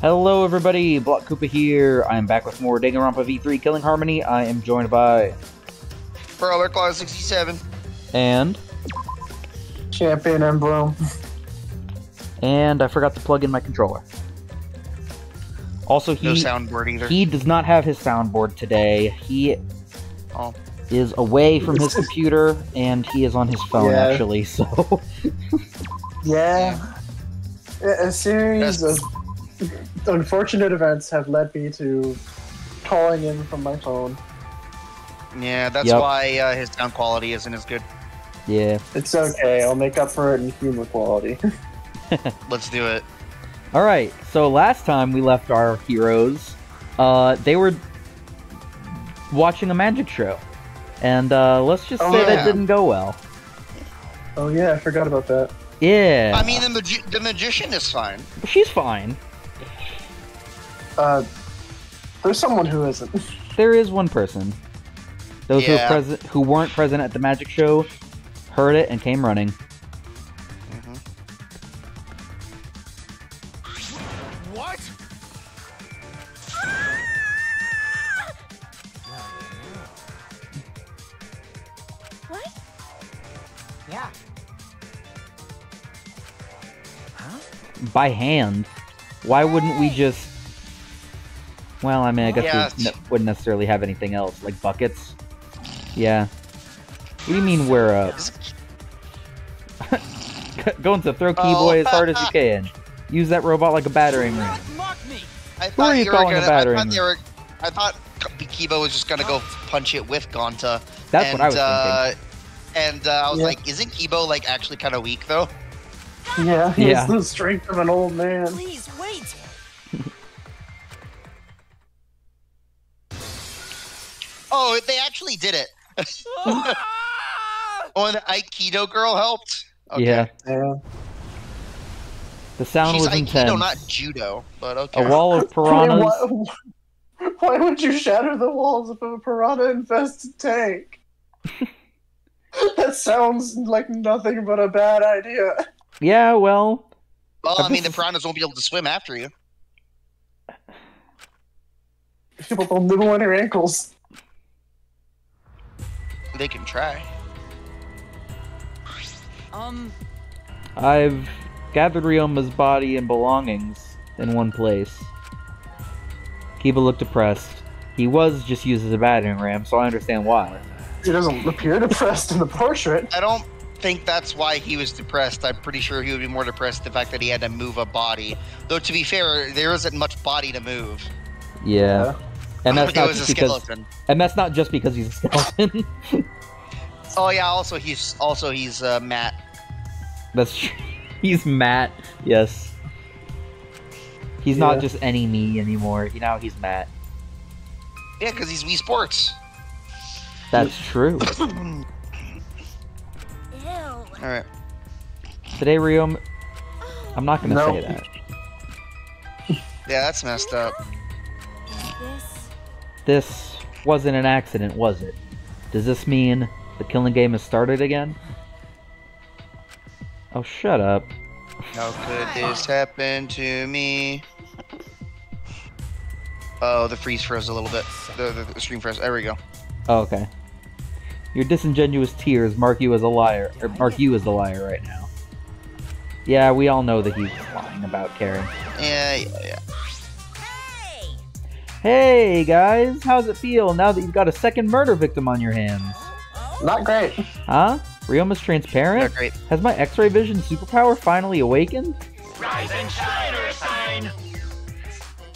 Hello everybody, Block Koopa here. I am back with more Danganronpa V3 Killing Harmony. I am joined by... Brawler Claw 67. And... ChampionNBloom. And I forgot to plug in my controller. Also, No soundboard either. He does not have his soundboard today. He is away from his computer, and he is on his phone, actually, so... A series of unfortunate events have led me to calling in from my phone. Yeah, that's why his sound quality isn't as good. Yeah. It's okay, I'll make up for it in humor quality. Let's do it. Alright, so last time we left our heroes, they were watching a magic show. And let's just say that didn't go well. Oh yeah, I forgot about that. Yeah. I mean, the magician is fine. She's fine. There's someone who isn't. There is one person. Those who weren't present at the magic show heard it and came running. What? What? Yeah. Huh? By hand. Why wouldn't we just... Well, I mean, I guess we wouldn't necessarily have anything else, like buckets. Yeah. What do you mean we're going to throw Keyboy as hard as you can. Use that robot like a battering ram. Who are you calling a battering ram? I thought Kibo was just gonna go punch it with Gonta. That's what I was thinking. And I was like, isn't Kibo like actually kind of weak though? Yeah, he has the strength of an old man. Please wait. Oh, they actually did it. Oh, and the Aikido girl helped? Okay. Yeah. The sound was Aikido, intense. not judo, but okay. A wall of piranhas. Why would you shatter the walls of a piranha-infested tank? That sounds like nothing but a bad idea. Yeah, well... Well, I mean, the piranhas won't be able to swim after you. People will nibble on your ankles. They can try. I've gathered Ryoma's body and belongings in one place. Kiba looked depressed. He was just used as a battering ram, so I understand why. He doesn't appear depressed in the portrait. I don't think that's why he was depressed. I'm pretty sure he would be more depressed the fact that he had to move a body. Though, to be fair, there isn't much body to move. Yeah. And that's not just because, skeleton. And that's not just because he's a skeleton. Oh yeah, also he's Matt. That's true. He's Matt. Yes. He's not just any me anymore. You know, he's Matt. Yeah, because he's Wii Sports. That's true. Alright. Today, Ryoma... I'm not gonna say that. Yeah, that's messed up. This wasn't an accident, was it? Does this mean the killing game has started again? Oh, shut up. How could this happen to me? Oh, the freeze froze a little bit. The stream froze. There we go. Oh, okay. Your disingenuous tears mark you as a liar, or mark you as the liar right now. Yeah, we all know that he's lying about Karen. Yeah. Hey guys, how's it feel now that you've got a second murder victim on your hands? Not great. Huh? Ryoma's transparent? Not great. Has my X-ray vision superpower finally awakened? Rise and shine, Earthsign!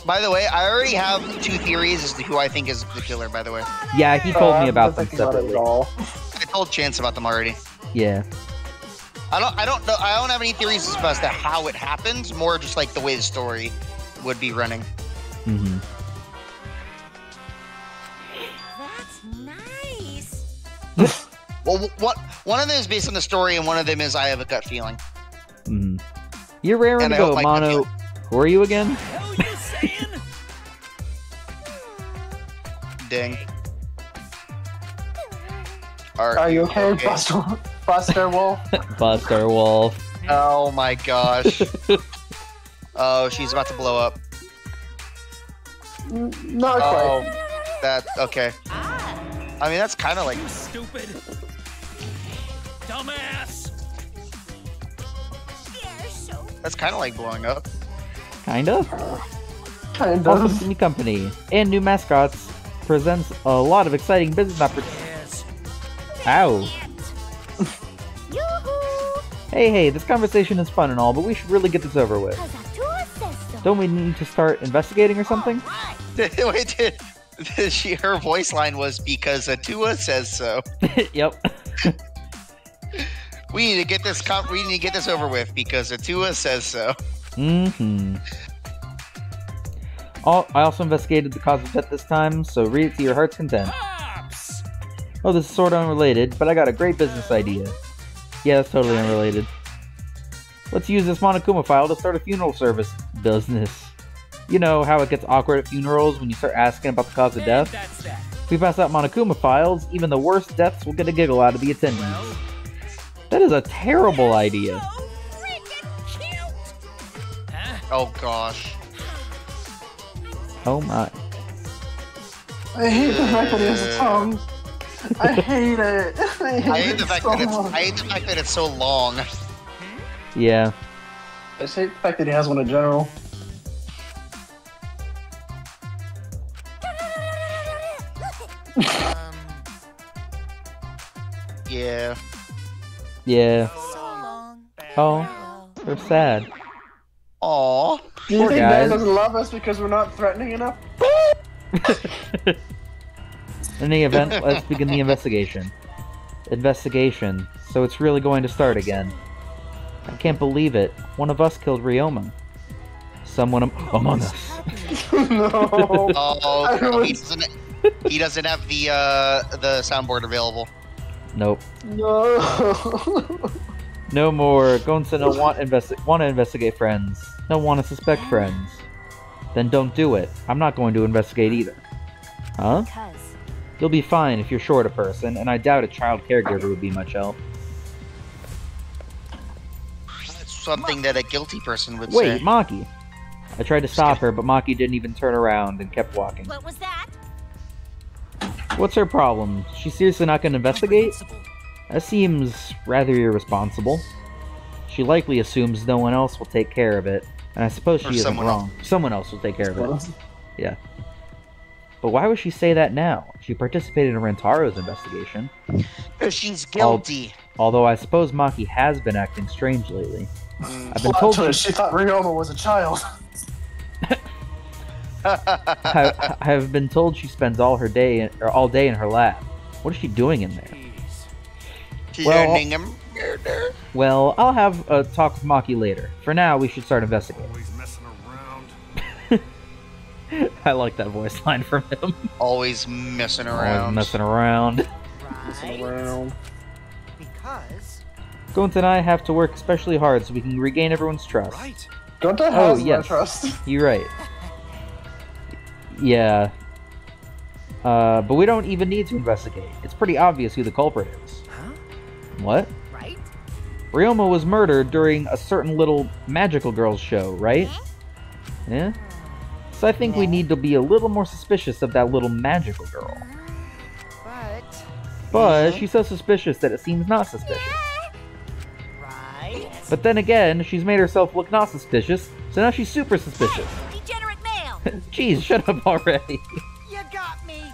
By the way, I already have 2 theories as to who I think is the killer, by the way. Yeah, he told me about them separately. I told Chance about them already. Yeah. I don't know. I don't have any theories as to how it happens. More just like the way the story would be running. Mm-hmm. Well, one of them is based on the story, and one of them is I have a gut feeling. Mm-hmm. You're raring to go, Mono. Who are you again? Ding. Are you okay, Buster Wolf? Buster Wolf. Oh my gosh. Oh, she's about to blow up. Not quite. That okay. I mean, that's kind of like You stupid. Dumbass. They're so that's kind of like blowing up. Kind of. Kind Also, of. new company and new mascots presents a lot of exciting business opportunities. Yes. Ow. Yoo-hoo! Hey, this conversation is fun and all, but we should really get this over with. 'Cause Atua says so. Don't we need to start investigating or something? Wait, her voice line was because Atua says so. Yep. We need to get this. We need to get this over with because Atua says so. Mm-hmm. I also investigated the cause of death this time, so read it to your heart's content. Pops. Oh, this is sort of unrelated, but I got a great business idea. Yeah, that's totally unrelated. Let's use this Monokuma file to start a funeral service business. You know how it gets awkward at funerals when you start asking about the cause of death? That's that. If we pass out Monokuma files, even the worst deaths will get a giggle out of the attendees. Well, That is a terrible idea. So freaking cute! huh? Oh gosh. Oh my. I hate the fact that he has a tongue. I hate it. I hate the it fact so that it's. much. I hate the fact that it's so long. Yeah. I just hate the fact that he has one in general. Yeah. Yeah. So long. Oh, they're sad. Aw. Do you Poor think guys. Dan doesn't love us because we're not threatening enough? In any event, let's begin the investigation. Investigation. So it's really going to start again. I can't believe it. One of us killed Ryoma. Someone among us. No. Oh, I no, he was- doesn't. He doesn't have the soundboard available. Nope. No. No more. Gonsa no want to investigate friends. No want to suspect friends. Then don't do it. I'm not going to investigate either. Huh? Because You'll be fine if you're short a person, and I doubt a child caregiver would be much help. That's something that a guilty person would Wait, say. Maki! I tried to stop her, but Maki didn't even turn around and kept walking. what was that? What's her problem? She's seriously not going to investigate? That seems rather irresponsible. She likely assumes no one else will take care of it, and I suppose she Or isn't someone wrong. Someone else will take care of it. Yeah. But why would she say that now? She participated in Rentaro's investigation. Because she's guilty. Although I suppose Maki has been acting strange lately. I've been Plot told twist, she thought Ryoma was a child. I have been told she spends all day in her lab. What is she doing in there? She's Well- earning a murder. Well, I'll have a talk with Maki later. For now, we should start investigating. Always messing around. I like that voice line from him. Always messing Always around. messing around. Right. Because Gonta and I have to work especially hard so we can regain everyone's trust. Right. Don't that Oh, has my yes. trust? You're right. Yeah. But we don't even need to investigate. It's pretty obvious who the culprit is. Huh? What? right? Ryoma was murdered during a certain little magical girls show, right? Yeah? So I think we need to be a little more suspicious of that little magical girl. But she's so suspicious that it seems not suspicious. Right. But then again, she's made herself look not suspicious, so now she's super suspicious. Degenerate male. Jeez, shut up already. You got me.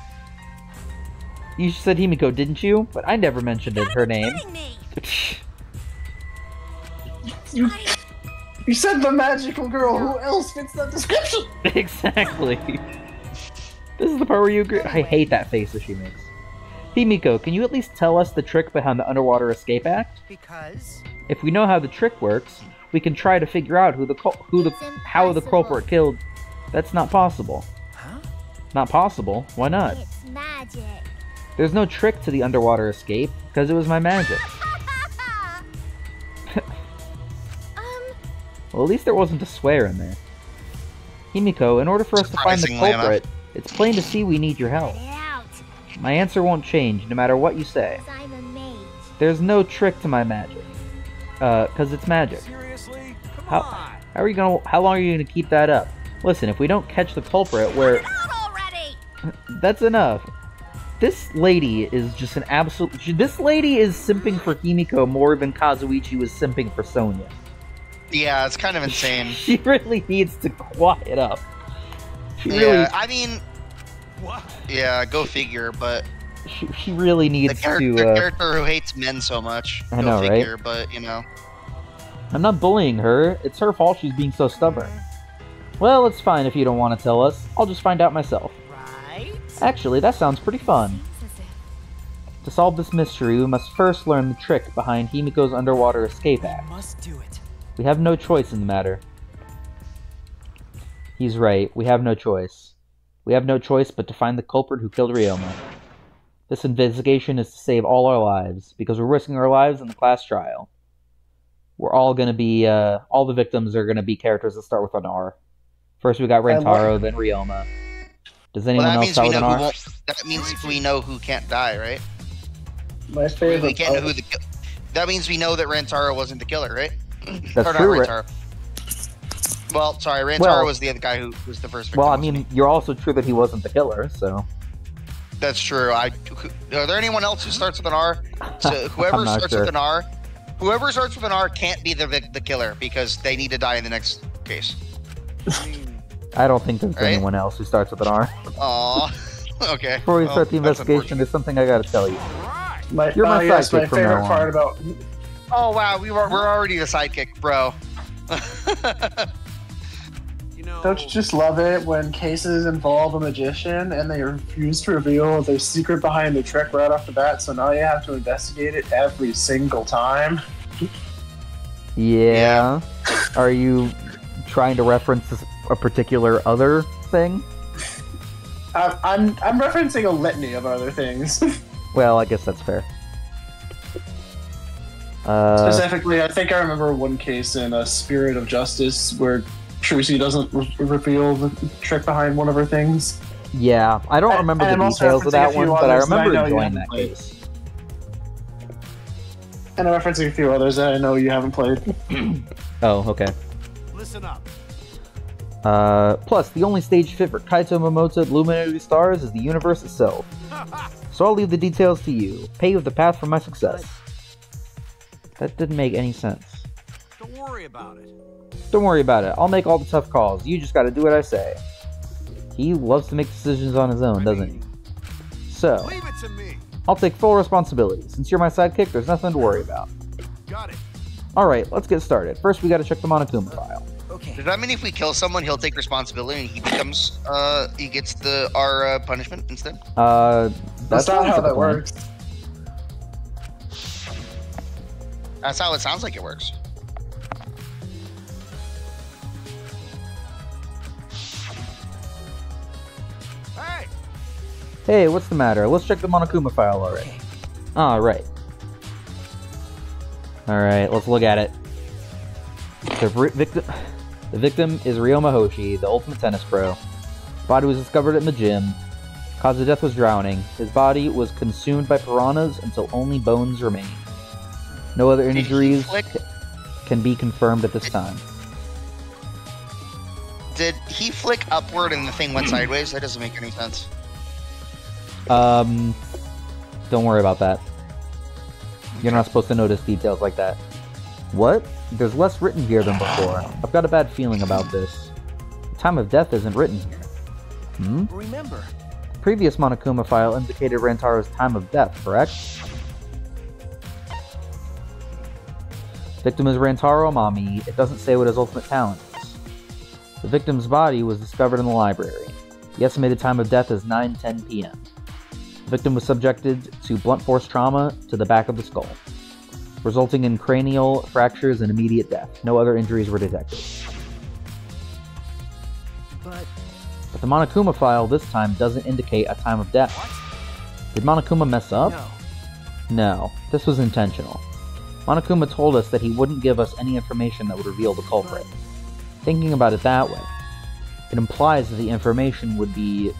You said Himiko, didn't you? But I never mentioned her name. Kidding me. You, you said the magical girl. Who else fits that description? Exactly. This is the part where you agree. I hate that face that she makes. Himiko, can you at least tell us the trick behind the Underwater Escape Act? Because If we know how the trick works, we can try to figure out how the culprit killed. That's not possible. Huh? Not possible? Why not? it's magic. There's no trick to the underwater escape, because it was my magic. Well, at least there wasn't a swear in there. Himiko, in order for us to find the Surprisingly culprit, it's plain to see we need your help. Get out. My answer won't change, no matter what you say. 'Cause I'm a mage. There's no trick to my magic. Cause it's magic. Seriously? Come How- on. How long are you gonna keep that up? Listen, if we don't catch the culprit, we're... That's enough. This lady is just an absolute... This lady is simping for Himiko more than Kazuichi was simping for Sonya. Yeah, it's kind of insane. She really needs to quiet up. She Yeah, really... I mean, What? yeah, go figure, but She really the needs character, to... character who hates men so much. I know, go right? figure, but, you know. I'm not bullying her. It's her fault she's being so stubborn. Well, it's fine if you don't want to tell us. I'll just find out myself. Right? Actually, that sounds pretty fun. To solve this mystery, we must first learn the trick behind Himiko's underwater escape act. Must do it. We have no choice in the matter. He's right, we have no choice. We have no choice but to find the culprit who killed Ryoma. This investigation is to save all our lives, because we're risking our lives in the class trial. We're all gonna be, all the victims are gonna be characters that start with an R. First we got Rentaro, then Ryoma. Does anyone Well, that else means start we with know an who R? won't. That means we know who can't die, right? My favorite. We can't know who the. That means we know that Rantaro wasn't the killer, right? That's or true, not Rantaro. Well, sorry, Rantaro Well- was the other guy who was the first victim. Well, I wasn't mean, you're also true that he wasn't the killer, so... he? That's true. Are there anyone else who starts with an R? So whoever I'm not starts sure. with an R, whoever starts with an R can't be the killer because they need to die in the next case. I mean, I don't think there's Right? anyone else who starts with an R. Aw. Okay. Before we Well, start the that's investigation, there's something I gotta tell you. right. You're my yes, my sidekick from favorite now part on. about Oh wow, we're already the sidekick, bro. You know. Don't you just love it when cases involve a magician and they refuse to reveal their secret behind the trick right off the bat, so now you have to investigate it every single time? Yeah. Are you trying to reference a particular other thing? I'm referencing a litany of other things. Well, I guess that's fair. Specifically, I think I remember one case in A Spirit of Justice where Trucy doesn't reveal the trick behind one of her things. Yeah, I don't remember and the I'm also details of referencing a that few one, but I others that I remember know you enjoying haven't that played. case. And I'm referencing a few others that I know you haven't played. Oh, okay. Listen up. Plus, the only stage fit for Kaito Momoto at Luminary Stars is the universe itself. So I'll leave the details to you. Pave the path for my success. That didn't make any sense. Don't worry about it. Don't worry about it. I'll make all the tough calls. You just gotta do what I say. He loves to make decisions on his own, doesn't he? So, Leave it to me. I'll take full responsibility. Since you're my sidekick, there's nothing to worry about. Got it. Alright, let's get started. First, we gotta check the Monokuma file. Okay. Does that mean if we kill someone, he'll take responsibility and he becomes he gets our punishment instead? That's not how that works. That's how it sounds like it works. Hey. Hey, what's the matter? Let's check the Monokuma file already. Alright. Alright, let's look at it. The victim is Ryoma Hoshi, the ultimate tennis pro. His body was discovered in the gym. Cause of death was drowning. His body was consumed by piranhas until only bones remain. No other Did he injuries flick? can be confirmed at this time. Did he flick upward and the thing went sideways? That doesn't make any sense. Don't worry about that. You're not supposed to notice details like that. What? There's less written here than before. I've got a bad feeling about this. The time of death isn't written here. Hmm? Remember. The previous Monokuma file indicated Rantaro's time of death, correct? Victim is Rantaro Amami. It doesn't say what his ultimate talent is. The victim's body was discovered in the library. The estimated time of death is 9:10 p.m. The victim was subjected to blunt force trauma to the back of the skull, resulting in cranial fractures and immediate death. No other injuries were detected. But But the Monokuma file this time doesn't indicate a time of death. Did Monokuma mess up? no. No, this was intentional. Monokuma told us that he wouldn't give us any information that would reveal the culprit. Thinking about it that way, it implies that the information would be...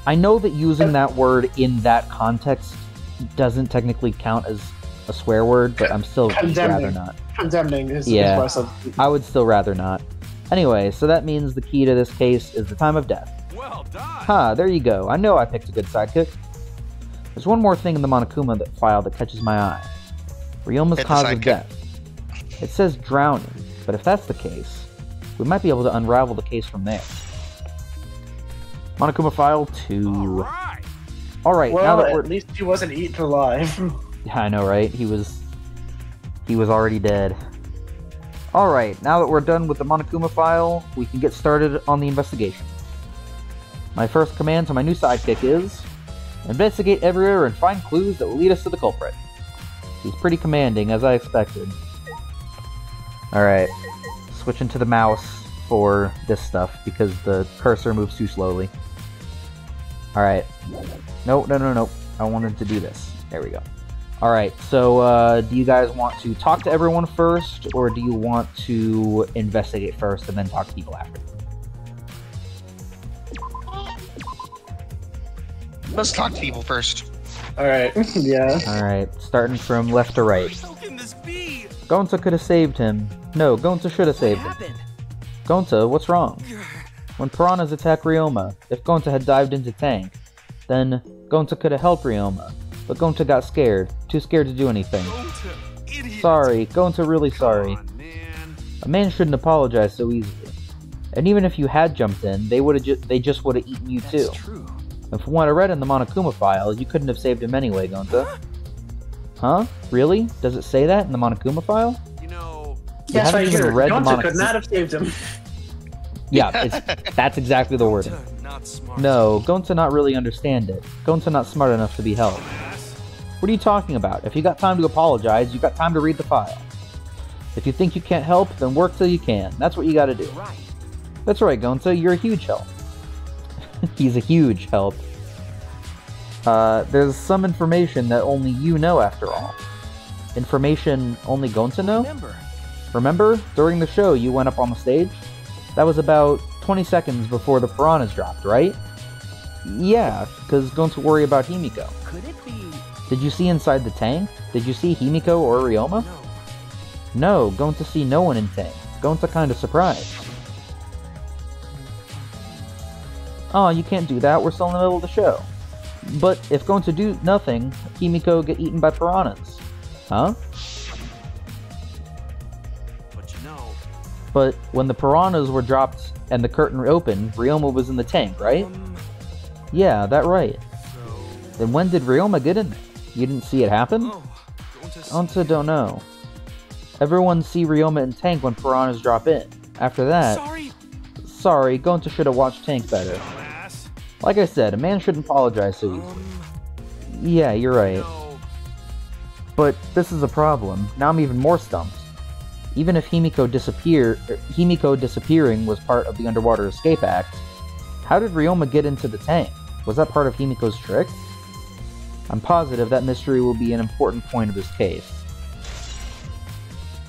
I know that using that word in that context doesn't technically count as a swear word, but I'm still just rather Condemning. not. Condemning is Yeah. my substitute. I would still rather not. Anyway, so that means the key to this case is the time of death. Well done. Ha, there you go. I know I picked a good sidekick. There's one more thing in the Monokuma file that catches my eye. Ryoma's Hit the cause of sidekick. death. It says drowning, but if that's the case, we might be able to unravel the case from there. Monokuma file 2. Alright. Alright, now Well, that we're... at least he wasn't eaten alive. Yeah, I know, right? He was already dead. Alright, now that we're done with the Monokuma file, we can get started on the investigation. My first command to my new sidekick is... investigate everywhere and find clues that will lead us to the culprit. He's pretty commanding, as I expected. Alright, switching to the mouse for this stuff, because the cursor moves too slowly. Alright. No. I wanted to do this. There we go. Alright, so, do you guys want to talk to everyone first, or do you want to investigate first and then talk to people after? Let's talk to people first. Alright, yeah. Alright, starting from left to right. How can this be? Gonta could have saved him. No, Gonta should have What saved him. happened? Gonta, what's wrong? When piranhas attack Ryoma, if Gonta had dived into tank, then Gonta could have helped Ryoma. But Gonta got scared, too scared to do anything. Gonta, idiot. Sorry, Gonta really sorry. Come on, man. A man shouldn't apologize so easily. And even if you had jumped in, they just would have eaten you too. That's true. And from what I read in the Monokuma file, you couldn't have saved him anyway, Gonta. Huh? Really? Does it say that in the Monokuma file? You know, You Yes, haven't right even here. read the Gonta Monokuma- could not have saved him. Yeah, that's exactly the wording. Gonta, not smart. No, Gonta not really understand it. Gonta not smart enough to be helped. Dumbass. What are you talking about? If you got time to apologize, you got time to read the file. If you think you can't help, then work till you can. That's what you gotta do. Right. That's right, Gonta, you're a huge help. He's a huge help. There's some information that only you know after all. Information only Gonta know? Remember? During the show, you went up on the stage? That was about 20 seconds before the piranhas dropped, right? Yeah, because Gonta worry about Himiko. Could it be? Did you see inside the tank? Did you see Himiko or Ryoma? No. No, Gonta see no one in tank. Gonta kinda surprised. Oh, you can't do that, we're still in the middle of the show. But if Gonta do nothing, Himiko get eaten by piranhas. Huh? But you know. But when the piranhas were dropped and the curtain opened, Ryoma was in the tank, right? Yeah, that right. So. Then when did Ryoma get in there? You didn't see it happen? Oh, Gonta don't know. Everyone see Ryoma in tank when piranhas drop in. After that... Sorry, Gonta should have watched tank better. Dumbass. Like I said, a man shouldn't apologize so easily. Yeah, you're right. No. But this is a problem. Now I'm even more stumped. Even if Himiko disappearing was part of the Underwater Escape Act, how did Ryoma get into the tank? Was that part of Himiko's trick? I'm positive that mystery will be an important point of this case.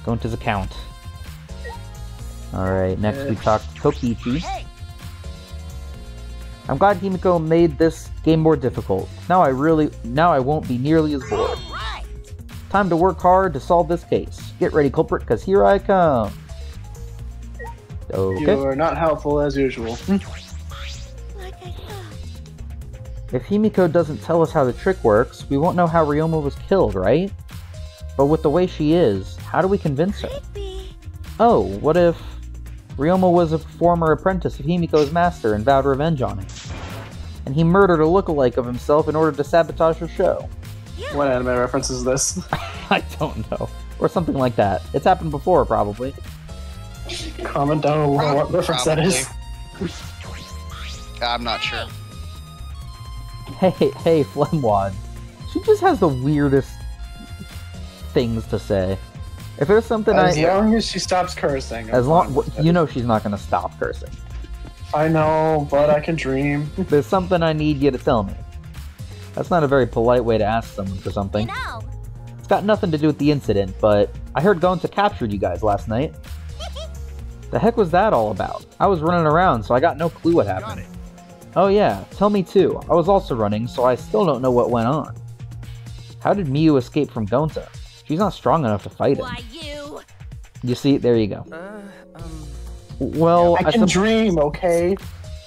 Gonta's account. Alright, next we talk to Kokichi. I'm glad Himiko made this game more difficult. Now I won't be nearly as bored. Time to work hard to solve this case. Get ready, culprit, because here I come. Okay. You are not helpful as usual. If Himiko doesn't tell us how the trick works, we won't know how Ryoma was killed, right? But with the way she is, how do we convince her? Oh, what if Ryoma was a former apprentice of Himiko's master and vowed revenge on him? And he murdered a lookalike of himself in order to sabotage her show? What anime reference is this? I don't know. Or something like that. It's happened before, probably. Comment down below what reference that is. I'm not sure. Hey, Flemwad. She just has the weirdest things to say. If there's something As long as she stops cursing. I'm fine with it. you know she's not gonna stop cursing. I know, but I can dream. There's something I need you to tell me. That's not a very polite way to ask someone for something. It's got nothing to do with the incident, but I heard Gonta captured you guys last night. The heck was that all about? I was running around, so I got no clue what happened. Oh yeah, tell me too. I was also running, so I still don't know what went on. How did Miyu escape from Gonta? She's not strong enough to fight him. Why, you? You see, there you go. Well, I can dream, okay?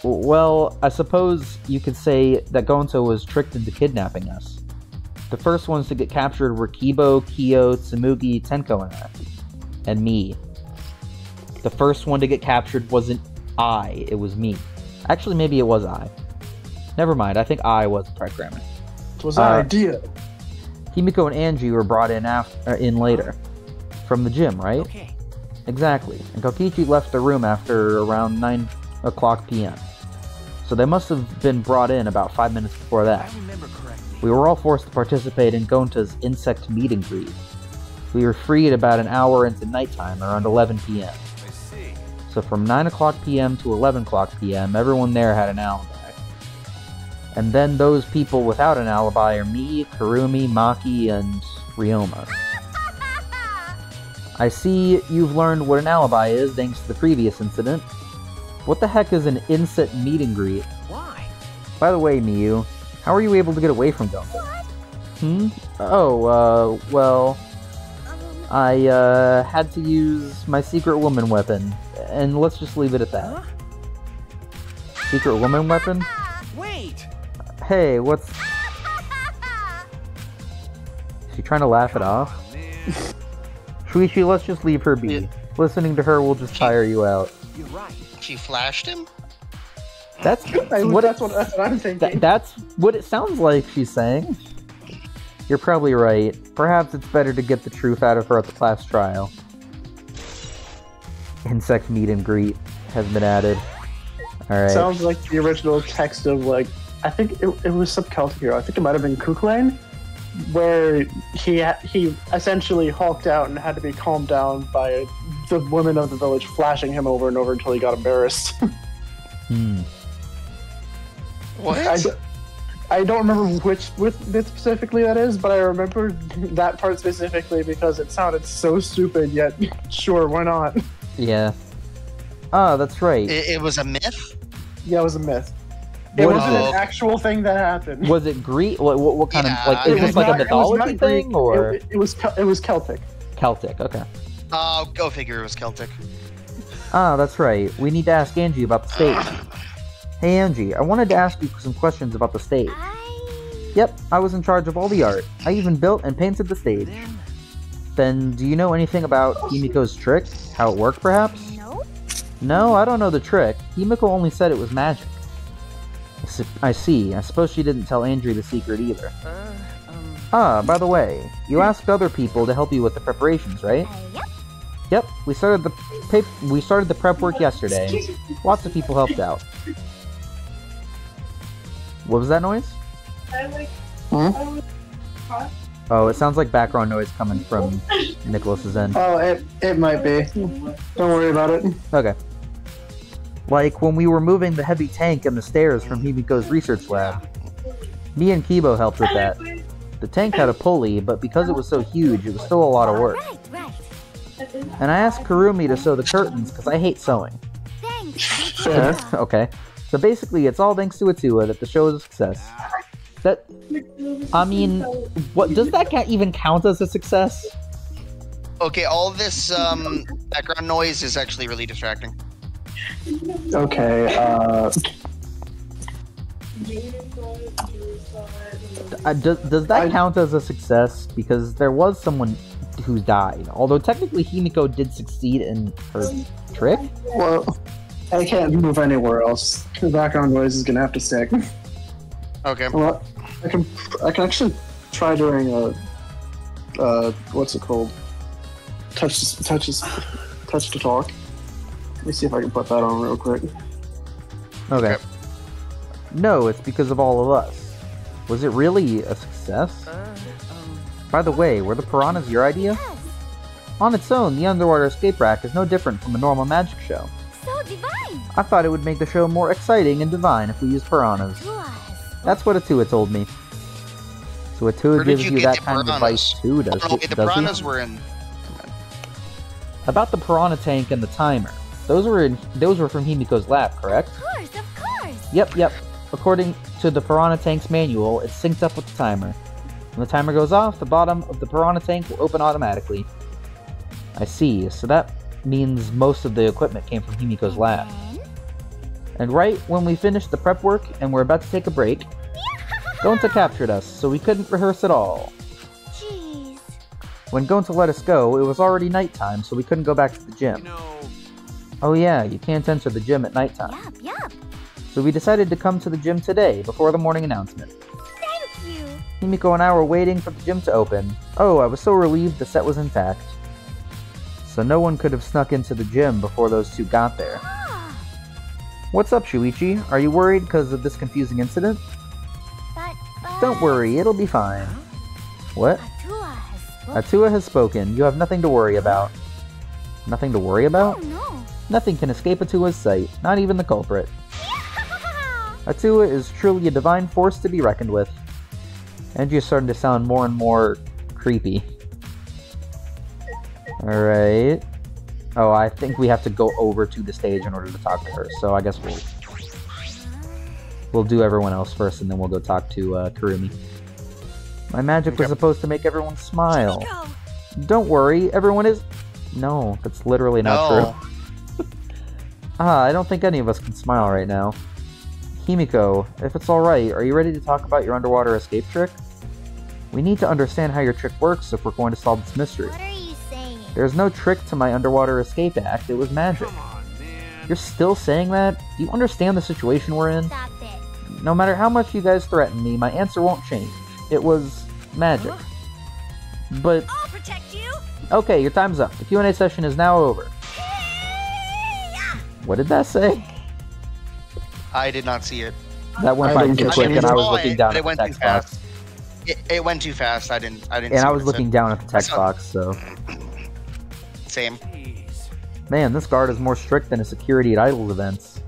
Well, I suppose you could say that Gonto was tricked into kidnapping us. The first ones to get captured were Kibo, Kyo, Tsumugi, Tenko, and me. The first one to get captured wasn't I, it was me. Actually, maybe it was I. Never mind, I think I was the programmer. It was an idea. Himiko and Angie were brought in later. From the gym, right? Okay. Exactly. And Kokichi left the room after around 9 o'clock p.m. So they must have been brought in about 5 minutes before that. I remember correctly. We were all forced to participate in Gonta's insect meet and greet. We were free at about an hour into nighttime, around 11 p.m. I see. So from 9 o'clock p.m. to 11 o'clock p.m., everyone there had an alibi. And then those people without an alibi are me, Kurumi, Maki, and Ryoma. I see you've learned what an alibi is thanks to the previous incident. What the heck is an insect meet and greet? Why? By the way, Miyu, how are you able to get away from Gonta? Oh, well... I, had to use my secret woman weapon, and let's just leave it at that. Huh? Secret woman weapon? Wait! Hey, what's... Is she trying to laugh it off? Oh, man. Shuichi, let's just leave her be. Yeah. Listening to her will just tire you out. You're right. She flashed him? That's That's what I'm thinking. that's what it sounds like she's saying. You're probably right. Perhaps it's better to get the truth out of her at the class trial. Insect meet and greet has been added. Alright. Sounds like the original text of, like, I think it was some Celtic hero. I think it might have been Kukulane, where he essentially hulked out and had to be calmed down by the women of the village flashing him over and over until he got embarrassed. What? I don't remember which bit specifically that is, but I remember that part specifically because it sounded so stupid, yet sure, why not? Yeah. Ah, that's right. It was a myth? Yeah, it was a myth. It What wasn't is an actual thing that happened. Was it Greek? What kind Yeah, of, like, it is this was like a not- it was mythology not Greek. thing, or? It was Celtic. Celtic, okay. Oh, go figure it was Celtic. Ah, that's right. We need to ask Angie about the stage. Hey Angie, I wanted to ask you some questions about the stage. Yep, I was in charge of all the art. I even built and painted the stage. Then, do you know anything about Himiko's trick? How it worked, perhaps? No. No, I don't know the trick. Himiko only said it was magic. I see. I suppose she didn't tell Andrew the secret either. Ah, by the way, you asked other people to help you with the preparations, right? Yep. Yep, we started the prep work yesterday. Lots of people helped out. What was that noise? Oh, it sounds like background noise coming from Nicholas's end. Oh, it might be. Don't worry about it. Okay. Like when we were moving the heavy tank and the stairs from Himiko's research lab. Me and Kibo helped with that. The tank had a pulley, but because it was so huge, it was still a lot of work. Right. And I asked Kurumi to sew the curtains because I hate sewing. Thanks. Okay. So basically, it's all thanks to Atua that the show is a success. I mean, what does that even count as a success? Okay, all this background noise is actually really distracting. Okay, Does that count as a success? Because there was someone who died. Although technically Himiko did succeed in her trick. well, I can't move anywhere else. The background noise is gonna have to stick. Okay. Well, I can actually try doing what's it called? Touch to talk. Let me see if I can put that on real quick. Okay. No, it's because of all of us. Was it really a success? By the way, were the piranhas your idea? Yes. On its own, the underwater escape rack is no different from a normal magic show. So divine. I thought it would make the show more exciting and divine if we used piranhas. Was. That's what Atua told me. So Atua Where did gives you you get that the kind of advice too, does Oh, wait, the does he? piranhas were in. About the piranha tank and the timer. Those were from Himiko's lab, correct? Of course. Yep. According to the piranha tank's manual, it's synced up with the timer. When the timer goes off, the bottom of the piranha tank will open automatically. I see. So that means most of the equipment came from Himiko's lab. Then? And right when we finished the prep work and we're about to take a break, Gonta captured us, so we couldn't rehearse at all. Jeez. When Gonta let us go, it was already nighttime, so we couldn't go back to the gym. You know, Oh yeah, you can't enter the gym at nighttime. Yup. So we decided to come to the gym today, before the morning announcement. Thank you. Himiko and I were waiting for the gym to open. Oh, I was so relieved the set was intact. So no one could have snuck into the gym before those two got there. Ah, What's up, Shuichi? Are you worried because of this confusing incident? but... Don't worry, it'll be fine. What? Atua has spoken. Atua has spoken. You have nothing to worry about. Nothing to worry about? Oh, no. Nothing can escape Atua's sight, not even the culprit. Atua is truly a divine force to be reckoned with. And you're starting to sound more and more creepy. Alright. Oh, I think we have to go over to the stage in order to talk to her, so I guess we'll do everyone else first, and then we'll go talk to Kurumi. My magic was supposed to make everyone smile. Don't worry, everyone is... No, that's literally not true. I don't think any of us can smile right now. Himiko, if it's alright, are you ready to talk about your underwater escape trick? We need to understand how your trick works if we're going to solve this mystery. What are you saying? There's no trick to my underwater escape act, it was magic. come on, man. You're still saying that? Do you understand the situation we're in? Stop it. No matter how much you guys threaten me, my answer won't change. It was magic. But, I'll protect you. okay, your time's up. The Q&A session is now over. What did that say? I did not see it. That went I by didn't too catch quick, it. and I was saw looking it, down but at it the went too text box. fast. It went too fast. I didn't. And see I what was it looking said. down at the text saw- box, so... Same. Jeez. Man, this guard is more strict than a security at Idols events.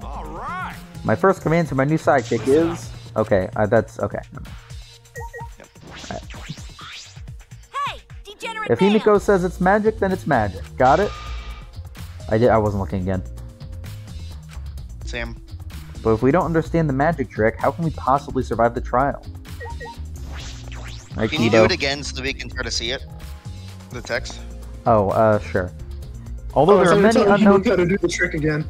All right. My first command to my new sidekick is... Okay, that's... Okay. Hey, degenerate If male. Himiko says it's magic, then it's magic. Got it? I wasn't looking again. Same. But if we don't understand the magic trick, how can we possibly survive the trial? Right, Can you Kido? do it again so that we can try to see it? The text. Oh, sure. Although I there are thought many you were telling unknown... me how to do the trick again.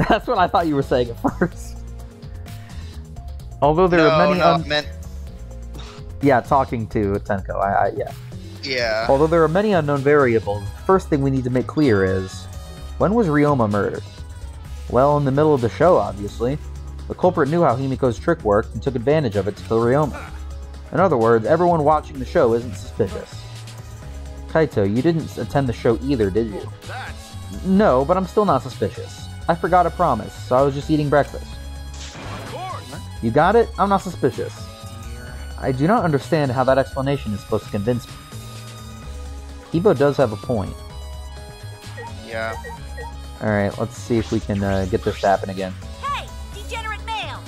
That's what I thought you were saying at first. Although there are many... No, meant. Yeah, talking to Tenko. Yeah. Yeah. Although there are many unknown variables, the first thing we need to make clear is... When was Ryoma murdered? Well, in the middle of the show, obviously. The culprit knew how Himiko's trick worked and took advantage of it to kill Ryoma. In other words, everyone watching the show isn't suspicious. Kaito, you didn't attend the show either, did you? That's No, but I'm still not suspicious. I forgot a promise, so I was just eating breakfast. of course. You got it? I'm not suspicious. Dear. I do not understand how that explanation is supposed to convince me. Kibo does have a point. Yeah. Alright, let's see if we can get this to happen again. Hey, degenerate male.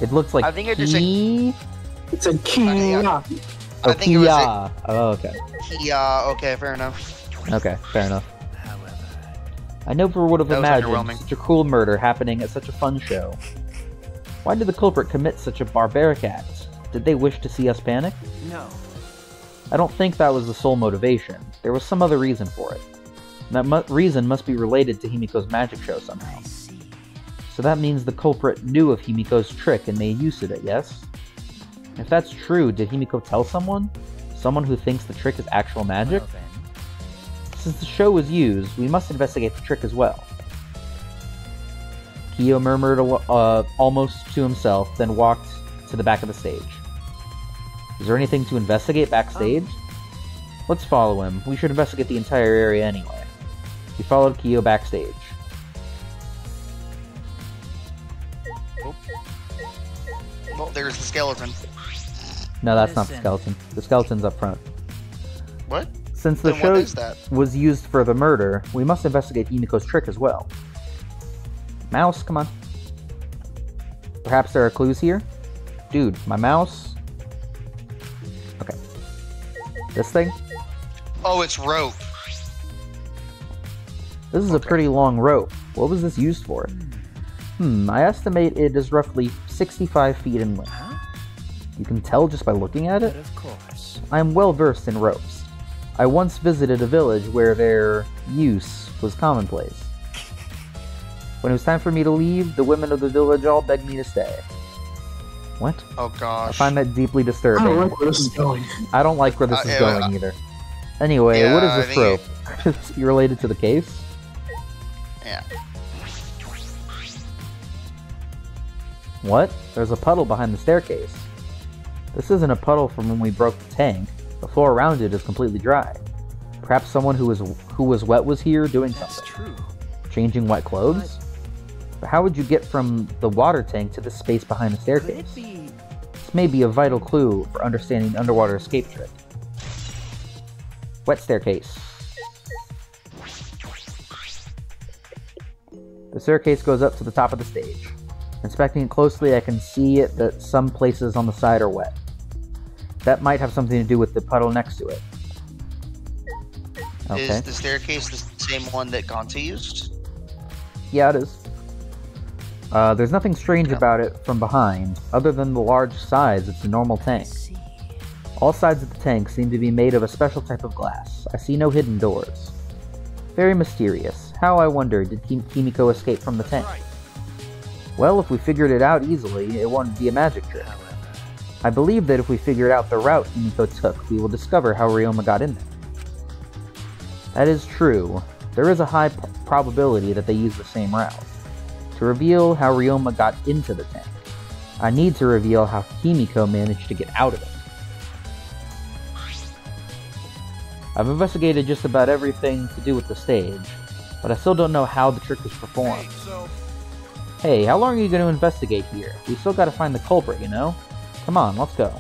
It looks like I think it just It's a key. I think it was Kia. Oh, okay. Yeah. Okay. Fair enough. Okay, fair enough. However, I never would have That was imagined underwhelming. such a cruel murder happening at such a fun show. Why did the culprit commit such a barbaric act? Did they wish to see us panic? no. I don't think that was the sole motivation. There was some other reason for it. And that reason must be related to Himiko's magic show somehow. I see. So that means the culprit knew of Himiko's trick and made use of it, yes? If that's true, did Himiko tell someone? Someone who thinks the trick is actual magic? Well, then. Since the show was used, we must investigate the trick as well. Kyo murmured almost to himself, then walked to the back of the stage. Is there anything to investigate backstage? Let's follow him. We should investigate the entire area anyway. We followed Kyo backstage. Well, there's the skeleton. No, that's not the Listen. skeleton. The skeleton's up front. What? Since the Then show what is that? was used for the murder, we must investigate Himiko's trick as well. Mouse, come on. Perhaps there are clues here? Dude, my mouse... Okay. This thing? Oh, it's rope. This is a pretty long rope. What was this used for? I estimate it is roughly 65 feet in length. Huh? You can tell just by looking at it? But of course. I am well versed in ropes. I once visited a village where their use was commonplace. When it was time for me to leave, the women of the village all begged me to stay. What? Oh gosh. I find that deeply I disturbing. don't like where this is going. I don't like where this is yeah, going either. Anyway, yeah, what I is this think rope? Is it related to the case? Yeah. What? There's a puddle behind the staircase. This isn't a puddle from when we broke the tank. The floor around it is completely dry. Perhaps someone who was wet was here doing That's something. true. Changing wet clothes? But how would you get from the water tank to the space behind the Could staircase? it be? This may be a vital clue for understanding the underwater escape trick. Wet staircase. The staircase goes up to the top of the stage. Inspecting it closely, I can see that some places on the side are wet. That might have something to do with the puddle next to it. Okay. Is the staircase the same one that Gonta used? Yeah, it is. There's nothing strange Yeah. about it from behind, other than the large size. It's a normal tank. See. All sides of the tank seem to be made of a special type of glass. I see no hidden doors. Very mysterious. How, I wonder, did Kimiko escape from the tank? Right. Well, if we figured it out easily, it won't be a magic trick. However. I believe that if we figured out the route Kimiko took, we will discover how Ryoma got in there. That is true. There is a high probability that they use the same route. To reveal how Ryoma got into the tank, I need to reveal how Kimiko managed to get out of it. I've investigated just about everything to do with the stage, but I still don't know how the trick was performed. Hey, so Hey, how long are you going to investigate here? We still gotta find the culprit, you know? Come on, let's go.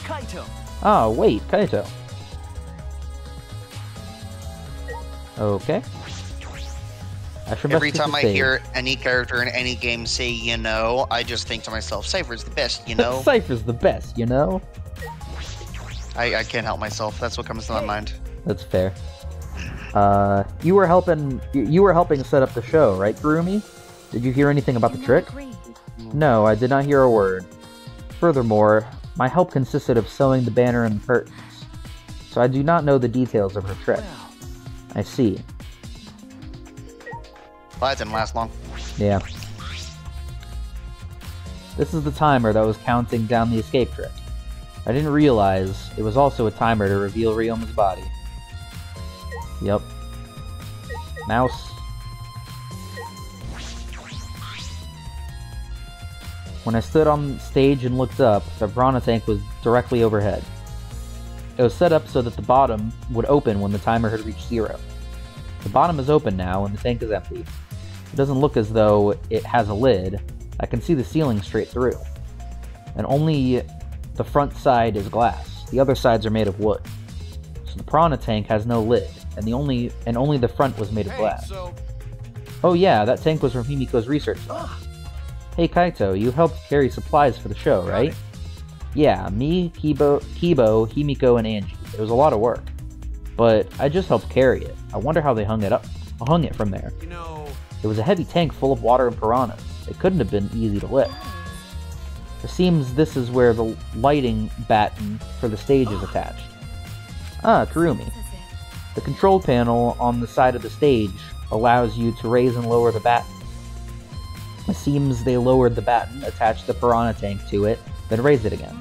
Kaito. Oh, wait, Kaito. Okay. I should Every investigate time the I stage. hear any character in any game say, you know, I just think to myself, Cypher's the best, you know? Cypher's the best, you know? I can't help myself. That's what comes to my mind. That's fair. You were helping set up the show, right, Kurumi? Did you hear anything about the trick? No, I did not hear a word. Furthermore, my help consisted of sewing the banner and the curtains, so I do not know the details of her trick. Well, I see. Well, that didn't last long. Yeah. This is the timer that was counting down the escape trick. I didn't realize it was also a timer to reveal Ryoma's body. Yep. Mouse. When I stood on stage and looked up, the piranha tank was directly overhead. It was set up so that the bottom would open when the timer had reached 0. The bottom is open now and the tank is empty. It doesn't look as though it has a lid. I can see the ceiling straight through. And only the front side is glass. The other sides are made of wood. So the piranha tank has no lid, and only the front was made of hey, glass. so Oh yeah, that tank was from Himiko's research lab. ugh, Hey Kaito, you helped carry supplies for the show, right? Yeah, me, Kibo, Himiko, and Angie. It was a lot of work. But I just helped carry it. I wonder how they hung it from there. you know, It was a heavy tank full of water and piranhas. It couldn't have been easy to lift. It seems this is where the lighting batten for the stage is attached. Ah, Kurumi. The control panel on the side of the stage allows you to raise and lower the batten. It seems they lowered the batten, attached the piranha tank to it, then raised it again.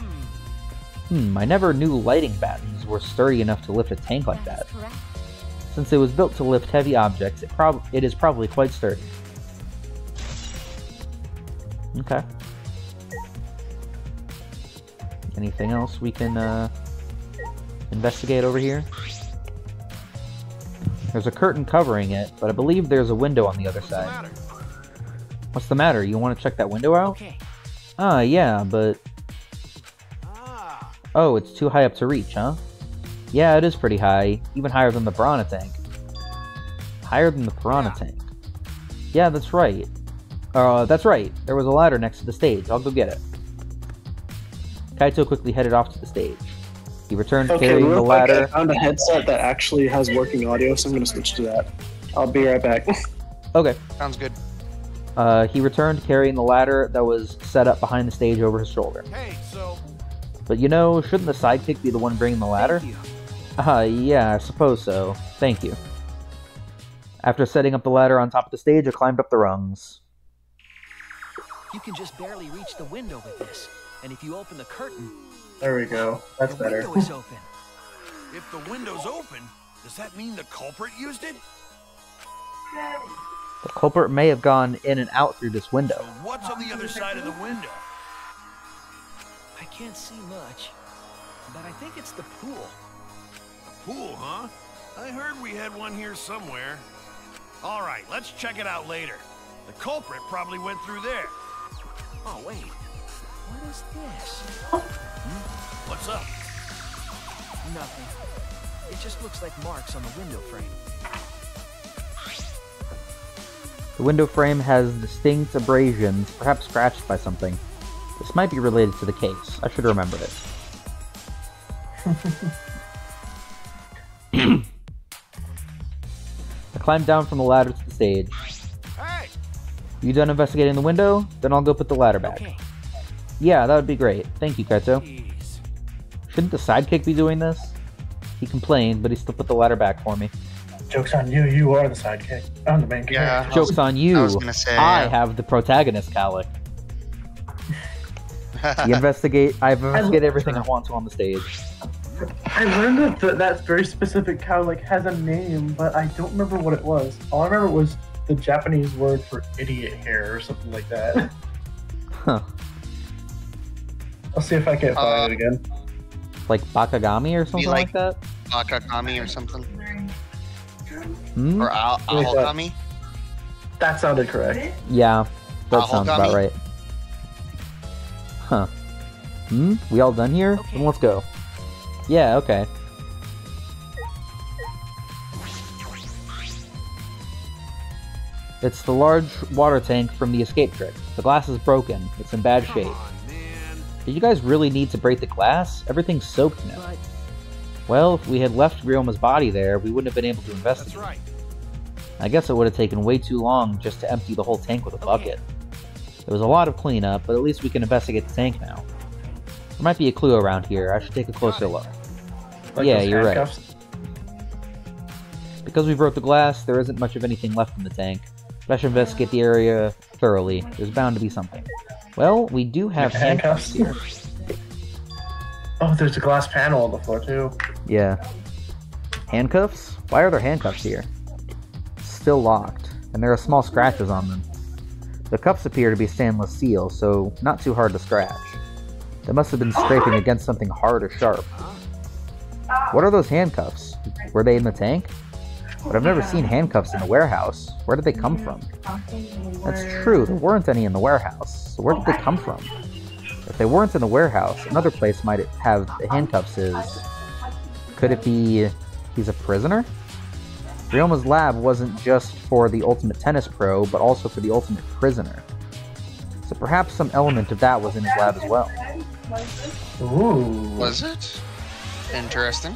I never knew lighting battens were sturdy enough to lift a tank like that. Since it was built to lift heavy objects, it is probably quite sturdy. Okay. Anything else we can investigate over here? There's a curtain covering it, but I believe there's a window on the other what's the side. matter? What's the matter? You want to check that window out? Okay. Ah, yeah, but... Ah, Oh, it's too high up to reach, huh? Yeah, it is pretty high. Even higher than the piranha tank. Higher than the piranha Yeah. tank. Yeah, that's right. That's right. There was a ladder next to the stage. I'll go get it. Kaito quickly headed off to the stage. He returned Okay, carrying the real quick, I ladder. found a headset that actually has working audio, so I'm gonna switch to that. I'll be right back. Okay. Sounds good. He returned carrying the ladder that was set up behind the stage over his shoulder. Hey, so But you know, shouldn't the sidekick be the one bringing the ladder? thank you. Yeah, I suppose so. Thank you. After setting up the ladder on top of the stage, I climbed up the rungs. You can just barely reach the window with this. And if you open the curtain, There we go. That's the better. window is open. If the window's open, does that mean the culprit used it? The culprit may have gone in and out through this So window. what's on the other side of the window? I can't see much, but I think it's the pool. Pool, huh? I heard we had one here somewhere. All right, let's check it out later. The culprit probably went through there. Oh, wait. What is this? What's up? Nothing. It just looks like marks on the window frame. The window frame has distinct abrasions, perhaps scratched by something. This might be related to the case. I should remember it. I climbed down from the ladder to the stage. Hey! You done investigating the window? Then I'll go put the ladder back. Okay. Yeah, that would be great. Thank you, Kaito. Jeez. Shouldn't the sidekick be doing this? He complained, but he still put the ladder back for me. Joke's on you. You are the sidekick. I'm the main character. Yeah. Joke's on you. I was gonna say, I yeah. have the protagonist, Calic. I investigated everything I want to on the stage. I learned that that very specific cow like has a name, but I don't remember what it was. All I remember was the Japanese word for idiot hair or something like that. Huh. I'll see if I can find it again. Like Bakagami or something like that? Akagami or something. Hmm? Or Aokami. That sounded correct. Yeah, that sounds about Ahogami? right. Huh. We all done here? Okay. Then let's go. Yeah, okay. It's the large water tank from the escape trick. The glass is broken. It's in bad shape. Come on, man. Did you guys really need to break the glass? Everything's soaked now. But Well, if we had left Ryoma's body there, we wouldn't have been able to That's investigate. right. I guess it would have taken way too long just to empty the whole tank with a bucket. There was a lot of cleanup, but at least we can investigate the tank now. There might be a clue around here. I should take a closer look. Like Yeah, those you're right. handcuffs. Because we broke the glass, there isn't much of anything left in the tank. But I should investigate the area thoroughly. There's bound to be something. Well, we do have Like handcuffs here. Oh, there's a glass panel on the floor too. Yeah. Handcuffs? Why are there handcuffs here? Still locked, and there are small scratches on them. The cuffs appear to be stainless steel, so not too hard to scratch. They must have been scraping against something hard or sharp. What are those handcuffs? Were they in the tank? But I've never seen handcuffs in a warehouse. Where did they come from? That's true, there weren't any in the warehouse. So where did they come from? If they weren't in the warehouse, another place might have the handcuffs is... Could it be he's a prisoner? Ryoma's lab wasn't just for the ultimate tennis pro, but also for the ultimate prisoner. So perhaps some element of that was in his lab as well. Ooh. Was it? Interesting.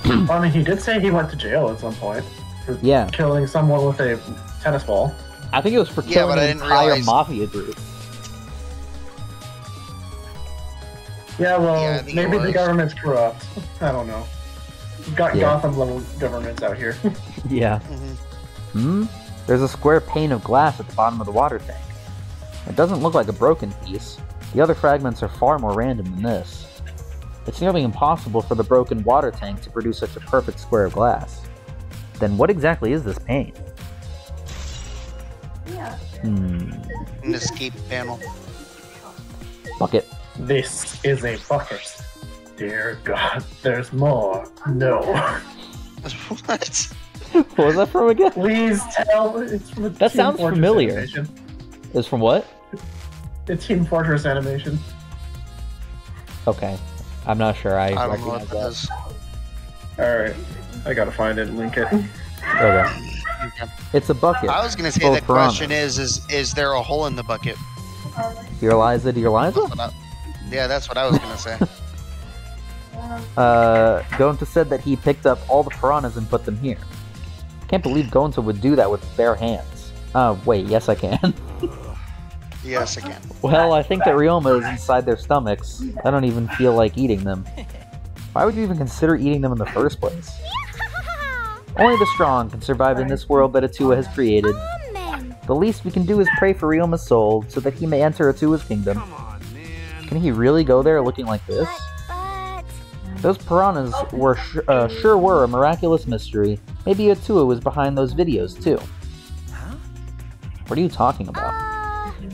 I mean, he did say he went to jail at some point for Yeah. killing someone with a tennis ball. I think it was for Yeah, killing but I an didn't entire realize- mafia group. Yeah, well, Yeah, I think maybe it the was. government's corrupt. I don't know. We've got Yeah. Gotham level governments out here. Yeah. There's a square pane of glass at the bottom of the water tank. It doesn't look like a broken piece. The other fragments are far more random than this. It's nearly impossible for the broken water tank to produce such a perfect square of glass. Then what exactly is this pane? An escape panel. Bucket. This is a bucket. Dear God, there's more. No. What? What was that from again? Please tell. It's from a That Team sounds Fortress familiar. Animation. Is from what? The Team Fortress animation. Okay. I'm not sure I I don't know what recognize that is. Alright. I gotta find it and link it. Okay. It's a bucket. I was gonna say full the of piranhas. question is there a hole in the bucket? Dear Liza, dear Liza? Yeah, that's what I was gonna say. Gonta said that he picked up all the piranhas and put them here. Can't believe Gonta would do that with his bare hands. Wait, yes I can. Yes, again. Well, I think that Ryoma is inside their stomachs. I don't even feel like eating them. Why would you even consider eating them in the first place? Only the strong can survive in this world that Atua has created. The least we can do is pray for Ryoma's soul, so that he may enter Atua's kingdom. Come on, man. Can he really go there looking like this? Those piranhas were sure were a miraculous mystery. Maybe Atua was behind those videos, too. Huh? What are you talking about?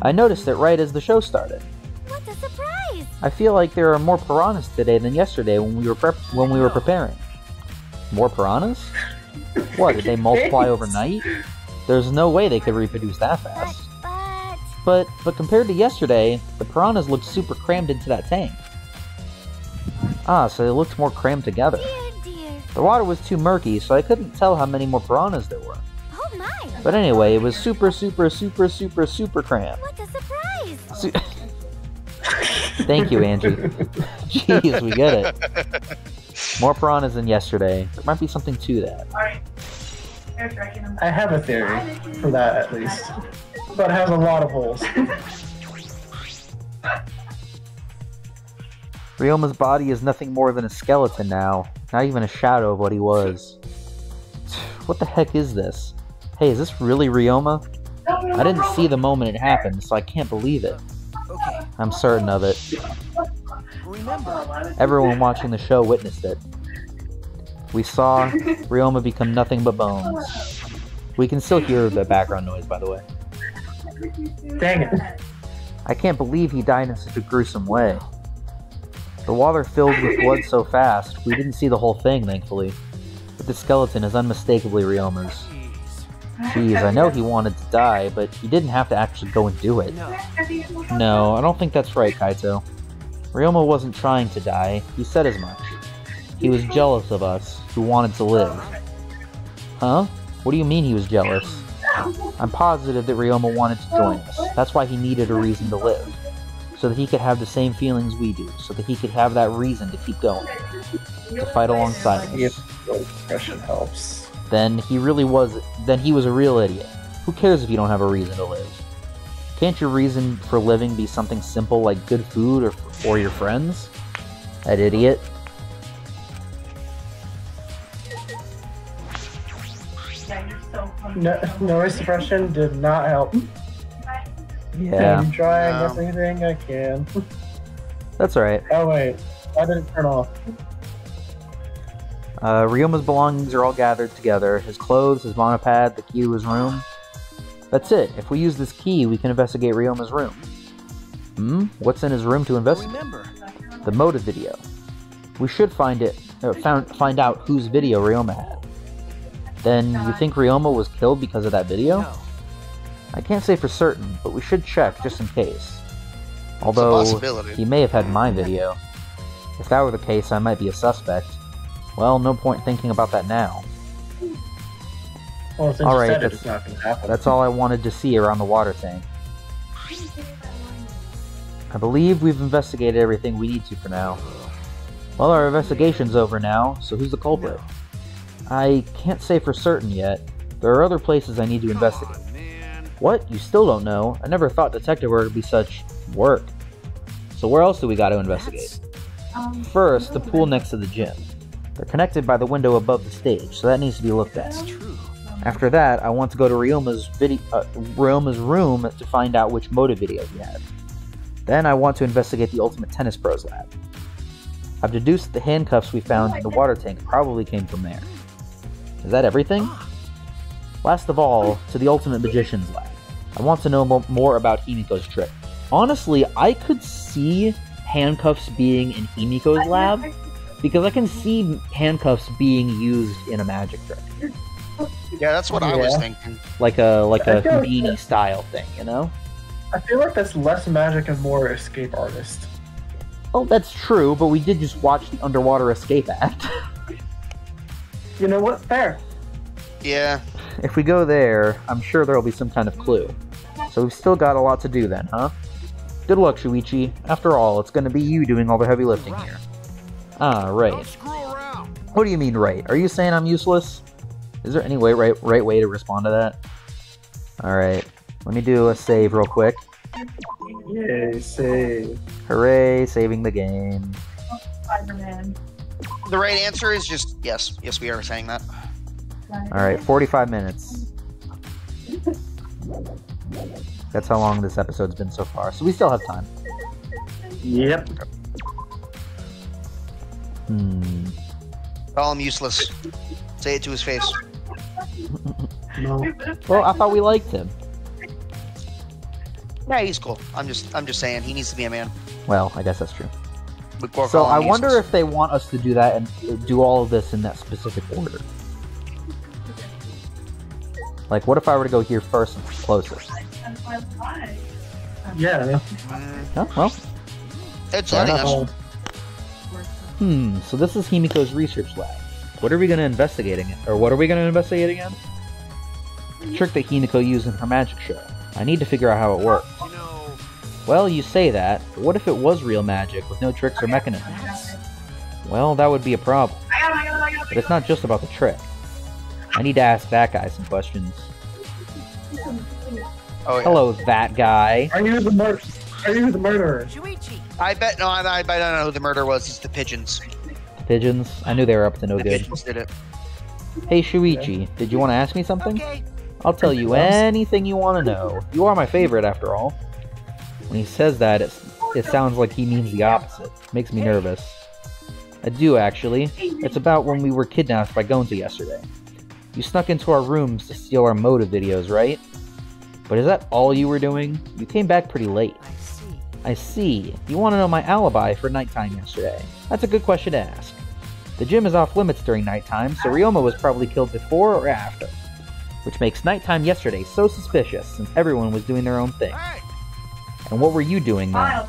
I noticed it right as the show started. What a surprise! I feel like there are more piranhas today than yesterday when we were preparing. More piranhas? What, did they multiply overnight? There's no way they could reproduce that fast. But compared to yesterday, the piranhas looked super crammed into that tank. Ah, so they looked more crammed together. Dear. The water was too murky, so I couldn't tell how many more piranhas there were. Oh my! But anyway, it was super crammed. What a surprise! Thank you, Angie. Jeez, we get it. More piranhas than yesterday. There might be something to that. I have a theory for that, at least. But it has a lot of holes. Ryoma's body is nothing more than a skeleton now. Not even a shadow of what he was. What the heck is this? Hey, is this really Ryoma? I didn't see the moment it happened, so I can't believe it. Okay, I'm certain of it. remember. Everyone watching the show witnessed it. We saw Ryoma become nothing but bones. We can still hear the background noise, by the way. Dang it. I can't believe he died in such a gruesome way. The water filled with blood so fast, we didn't see the whole thing, thankfully. But the skeleton is unmistakably Ryoma's. Jeez, I know he wanted to die, but he didn't have to actually go and do it. No, I don't think that's right, Kaito. Ryoma wasn't trying to die, he said as much. He was jealous of us, who wanted to live. Huh? What do you mean he was jealous? I'm positive that Ryoma wanted to join us. That's why he needed a reason to live. So that he could have the same feelings we do. So that he could have that reason to keep going. To fight alongside us. Expression helps. Then he was a real idiot. Who cares if you don't have a reason to live? Can't your reason for living be something simple like good food or your friends? That idiot. No, noise suppression did not help. Yeah, I'm trying No. everything I can. that's alright. Oh wait, why did it turn off? Ryoma's belongings are all gathered together. His clothes, his monopad, the key to his room. That's it. If we use this key, we can investigate Ryoma's room. What's in his room to investigate? Remember. The motive video. We should find out whose video Ryoma had. Then, you think Ryoma was killed because of that video? No. I can't say for certain, but we should check just in case. It's a Although, possibility. he may have had my video. If that were the case, I might be a suspect. Well, no point thinking about that now. Well, since All you right, said it, that's- it's not gonna happen. That's all I wanted to see around the water tank. I believe we've investigated everything we need to for now. Well, our investigation's over now, so who's the culprit? I can't say for certain yet. There are other places I need to investigate. Come on, man. What? You still don't know? I never thought detective work would be such work. So where else do we gotta investigate? First, the pool next to the gym. They're connected by the window above the stage, so that needs to be looked at. That's true. After that, I want to go to Ryoma's room to find out which motive video he had. Then I want to investigate the Ultimate Tennis Pros lab. I've deduced that the handcuffs we found in the water tank probably came from there. Is that everything? Last of all, to the Ultimate Magician's lab. I want to know more about Himiko's trick. Honestly, I could see handcuffs being in Himiko's lab, because I can see handcuffs being used in a magic trick. Yeah, that's what I was Yeah. thinking. Like a I feel like Houdini that- style thing, you know? I feel like that's less magic and more escape artist. Oh, that's true, but we did just watch the Underwater Escape Act. You know what? Fair. Yeah. If we go there, I'm sure there'll be some kind of clue. So we've still got a lot to do then, huh? Good luck, Shuichi. After all, it's gonna be you doing all the heavy lifting here. Ah, Don't right. screw around. What do you mean, right? Are you saying I'm useless? Is there any right way to respond to that? Alright, let me do a save real quick. Yay, save. Hooray, saving the game. The right answer is just yes. Yes, we are saying that. Alright, 45 minutes. That's how long this episode's been so far, so we still have time. Yep. Call him useless. Say it to his face. No. Well, I thought we liked him. Yeah, he's cool. I'm just saying he needs to be a man. Well, I guess that's true. Before So I calling him wonder useless. if they want us to do that and do all of this in that specific order. Like, what if I were to go here first and closest? Yeah. Oh, well. It's Fair letting enough. us. So this is Himiko's research lab. What are we going to investigate again? Or what are we going to investigate again? The trick that Himiko used in her magic show. I need to figure out how it works. You know, Well, you say that, but what if it was real magic with no tricks or mechanisms? Well, that would be a problem. But it's not just about the trick. I need to ask that guy some questions. Oh, yeah. Hello, that guy. Are you the murderer? Shuichi! I bet no. I bet I don't know who the murder was. It's the pigeons. The pigeons. I knew they were up to no The good. pigeons did it. Hey, Shuichi, did you want to ask me something? Okay. I'll tell you anything you want to know. You are my favorite, after all. When he says that, it sounds like he means the opposite. Makes me nervous. I do, actually. It's about when we were kidnapped by Gonza yesterday. You snuck into our rooms to steal our motive videos, right? But is that all you were doing? You came back pretty late. I see. I see. You want to know my alibi for nighttime yesterday. That's a good question to ask. The gym is off limits during nighttime, so Ryoma was probably killed before or after. Which makes nighttime yesterday so suspicious, since everyone was doing their own thing. Hey! And what were you doing then?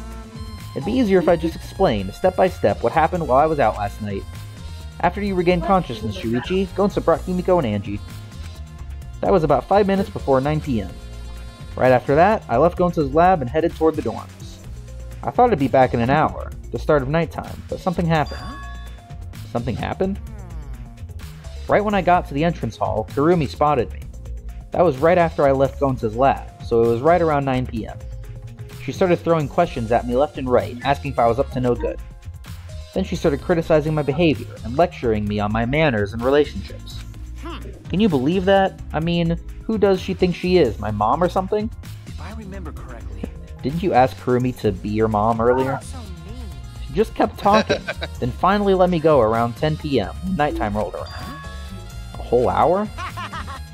It'd be easier if I just explained, step by step, what happened while I was out last night. After you regained consciousness, Shuichi, Gonza brought Himiko and Angie. That was about 5 minutes before 9 p.m. Right after that, I left Gonza's lab and headed toward the dorms. I thought I'd be back in an hour, the start of nighttime, but something happened. Something happened? Right when I got to the entrance hall, Kurumi spotted me. That was right after I left Gonza's lab, so it was right around 9 p.m. She started throwing questions at me left and right, asking if I was up to no good. Then she started criticizing my behavior and lecturing me on my manners and relationships. Can you believe that? I mean, who does she think she is, my mom or something? If I remember correctly. Didn't you ask Kurumi to be your mom earlier? So mean. She just kept talking, then finally let me go around 10 p.m. when nighttime rolled around. A whole hour?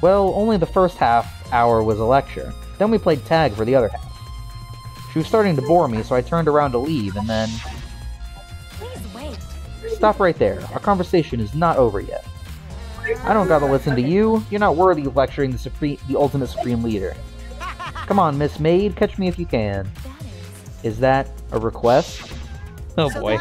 Well, only the first half hour was a lecture. Then we played tag for the other half. She was starting to bore me, so I turned around to leave, and then... Please wait. Stop right there. Our conversation is not over yet. I don't gotta listen to you. You're not worthy of lecturing the ultimate supreme leader. Come on, Miss Maid, catch me if you can. Is that a request? Oh boy.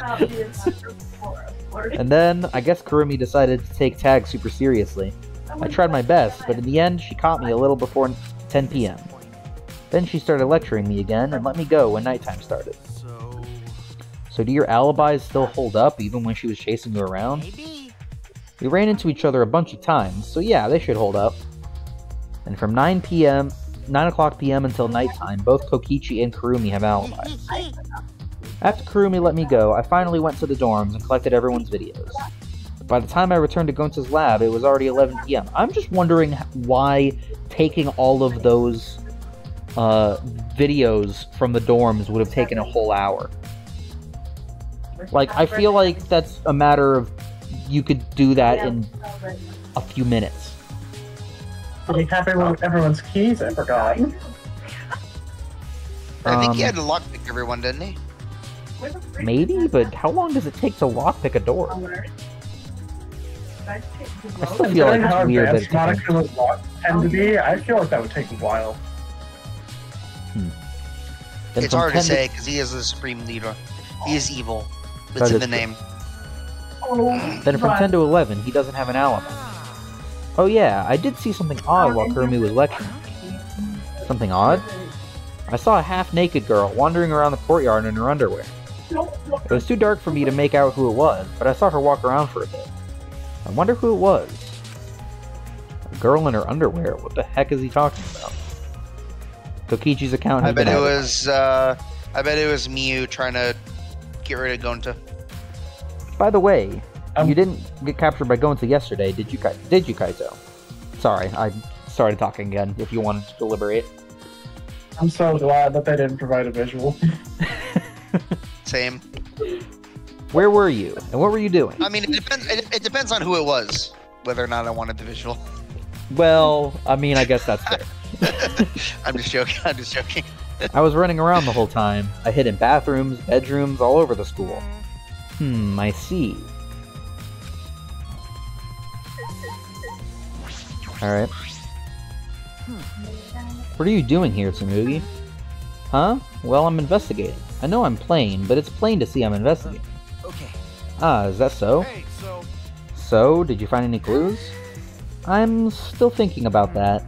And then, I guess Kurumi decided to take tag super seriously. I tried my best, but in the end, she caught me a little before 10 p.m. Then she started lecturing me again and let me go when nighttime started. So do your alibis still hold up even when she was chasing you around? Maybe. We ran into each other a bunch of times, so yeah, they should hold up. And from 9 o'clock p.m. until nighttime, both Kokichi and Kurumi have alibis. After Kurumi let me go, I finally went to the dorms and collected everyone's videos. By the time I returned to Gonza's lab, it was already 11 p.m. I'm just wondering why taking all of those videos from the dorms would have taken a whole hour. Like, I feel like that's a matter of you could do that in a few minutes. Did he have everyone's keys? I forgot. I think he had to lockpick everyone, didn't he? Maybe, but how long does it take to lockpick a door? I still feel like it's weird that it's taking... would tend to be. I feel like that would take a while. Then It's from hard to 10 say because he is the supreme leader. He is evil. That It's in is the true. name. Then from 10 to 11, he doesn't have an alibi. Oh yeah, I did see something odd while Kurumi was lecturing me. Something odd? I saw a half-naked girl wandering around the courtyard in her underwear. It was too dark for me to make out who it was, but I saw her walk around for a bit. I wonder who it was. A girl in her underwear? What the heck is he talking about? Kokichi's account I has bet been it added. was. I bet it was Miu trying to get rid of Gonta. By the way, you didn't get captured by Gonta yesterday, did you, Kaito? Sorry, I started talking again, if you wanted to deliberate. I'm so glad that they didn't provide a visual. Same. Where were you, and what were you doing? I mean, it depends on who it was, whether or not I wanted the visual. Well, I mean, I guess that's fair. I'm just joking. I'm just joking. I was running around the whole time. I hid in bathrooms, bedrooms, all over the school. I see. Alright. What are you doing here, Tsumugi? Huh? Well, I'm investigating. I know I'm plain, but it's plain to see I'm investigating. Okay. Ah, is that so? Hey, so So, did you find any clues? I'm still thinking about that.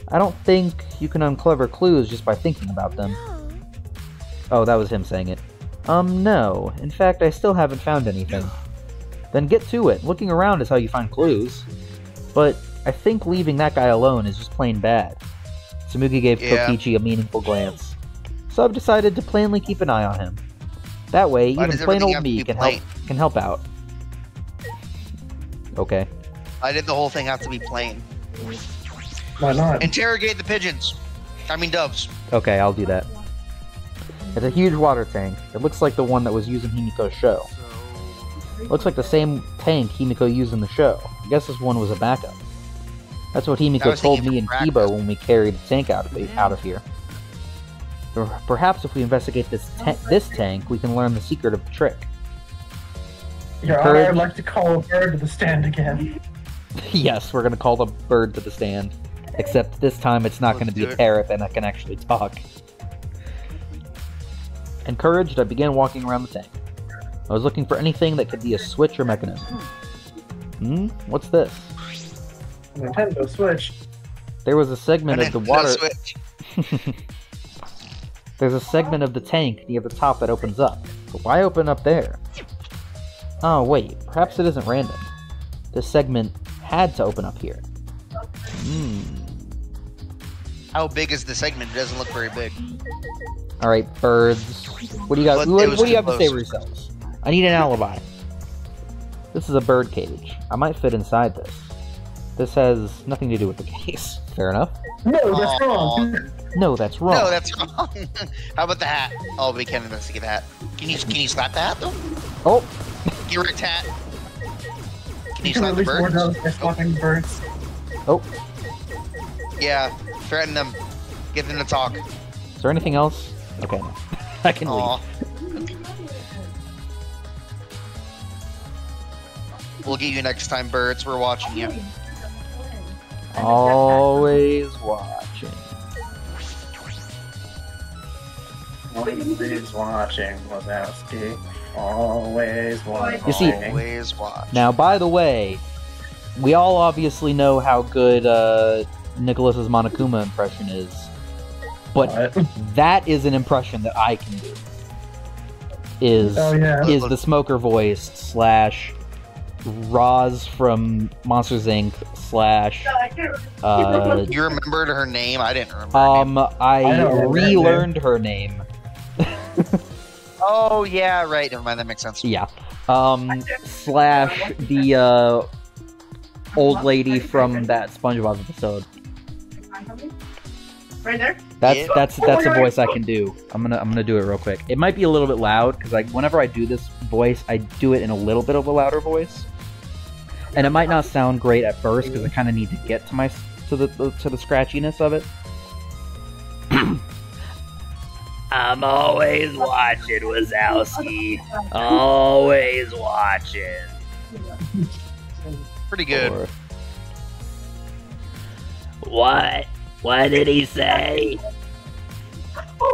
I don't think you can uncover clues just by thinking about them. Oh, that was him saying it. No. In fact, I still haven't found anything. Then get to it. Looking around is how you find clues. But I think leaving that guy alone is just plain bad. Tsumugi gave Kokichi a meaningful glance. So I've decided to plainly keep an eye on him. That way, Why even does plain everything old have to me be can help out. Okay. I did the whole thing have to be plain. Why not? Interrogate the pigeons. I mean doves. Okay, I'll do that. It's a huge water tank. It looks like the one that was used in Himiko's show. Looks like the same tank Himiko used in the show. I guess this one was a backup. That's what I Himiko was told thinking me and for Kibo practice. when we carried the tank out of here. Perhaps if we investigate this tank, we can learn the secret of the trick. Your Honor, I'd like to call a bird to the stand again. Yes, we're gonna call the bird to the stand. Except this time it's not Let's gonna be do a it. parrot and I can actually talk. Encouraged, I began walking around the tank. I was looking for anything that could be a switch or mechanism. What's this? Nintendo Switch. There was a segment of the water... Switch. There's a segment of the tank near the top that opens up. But why open up there? Oh, wait. Perhaps it isn't random. This segment had to open up here. How big is the segment? It doesn't look very big. Alright, birds. What do you got? But What it was do you too have to say close. for yourselves? I need an alibi. This is a bird cage. I might fit inside this. This has nothing to do with the case. Fair enough. No, that's wrong. No, that's wrong. No, that's wrong. How about the hat? Oh, we can't investigate the hat. Can you slap the hat though? Oh! Get rid of hat. Can you can slap the release more birds? doves by slapping birds. Oh! Yeah, threaten them. Get them to talk. Is there anything else? Okay, no. I can Aw. leave. We'll get you next time, birds. We're watching you. Always watching. Always watching, Wazowski. Always watching. You see- Always watch. Now, by the way, we all obviously know how good Nicholas's Monokuma impression is. But What? that is an impression that I can do. Is Oh, yeah. is the smoker voice slash Roz from Monsters Inc. slash You remembered her name? I didn't remember. Her name. I don't remember that relearned her name. Oh yeah, right. Never mind. That makes sense. Yeah. Slash the old lady from that SpongeBob episode. Right there? Yeah. That's a voice I can do. I'm gonna do it real quick. It might be a little bit loud because whenever I do this voice, I do it in a little bit of a louder voice, and it might not sound great at first because I kind of need to get to the scratchiness of it. I'm always watching, Wazowski. Always watching. Pretty good. Or- What? What did he say?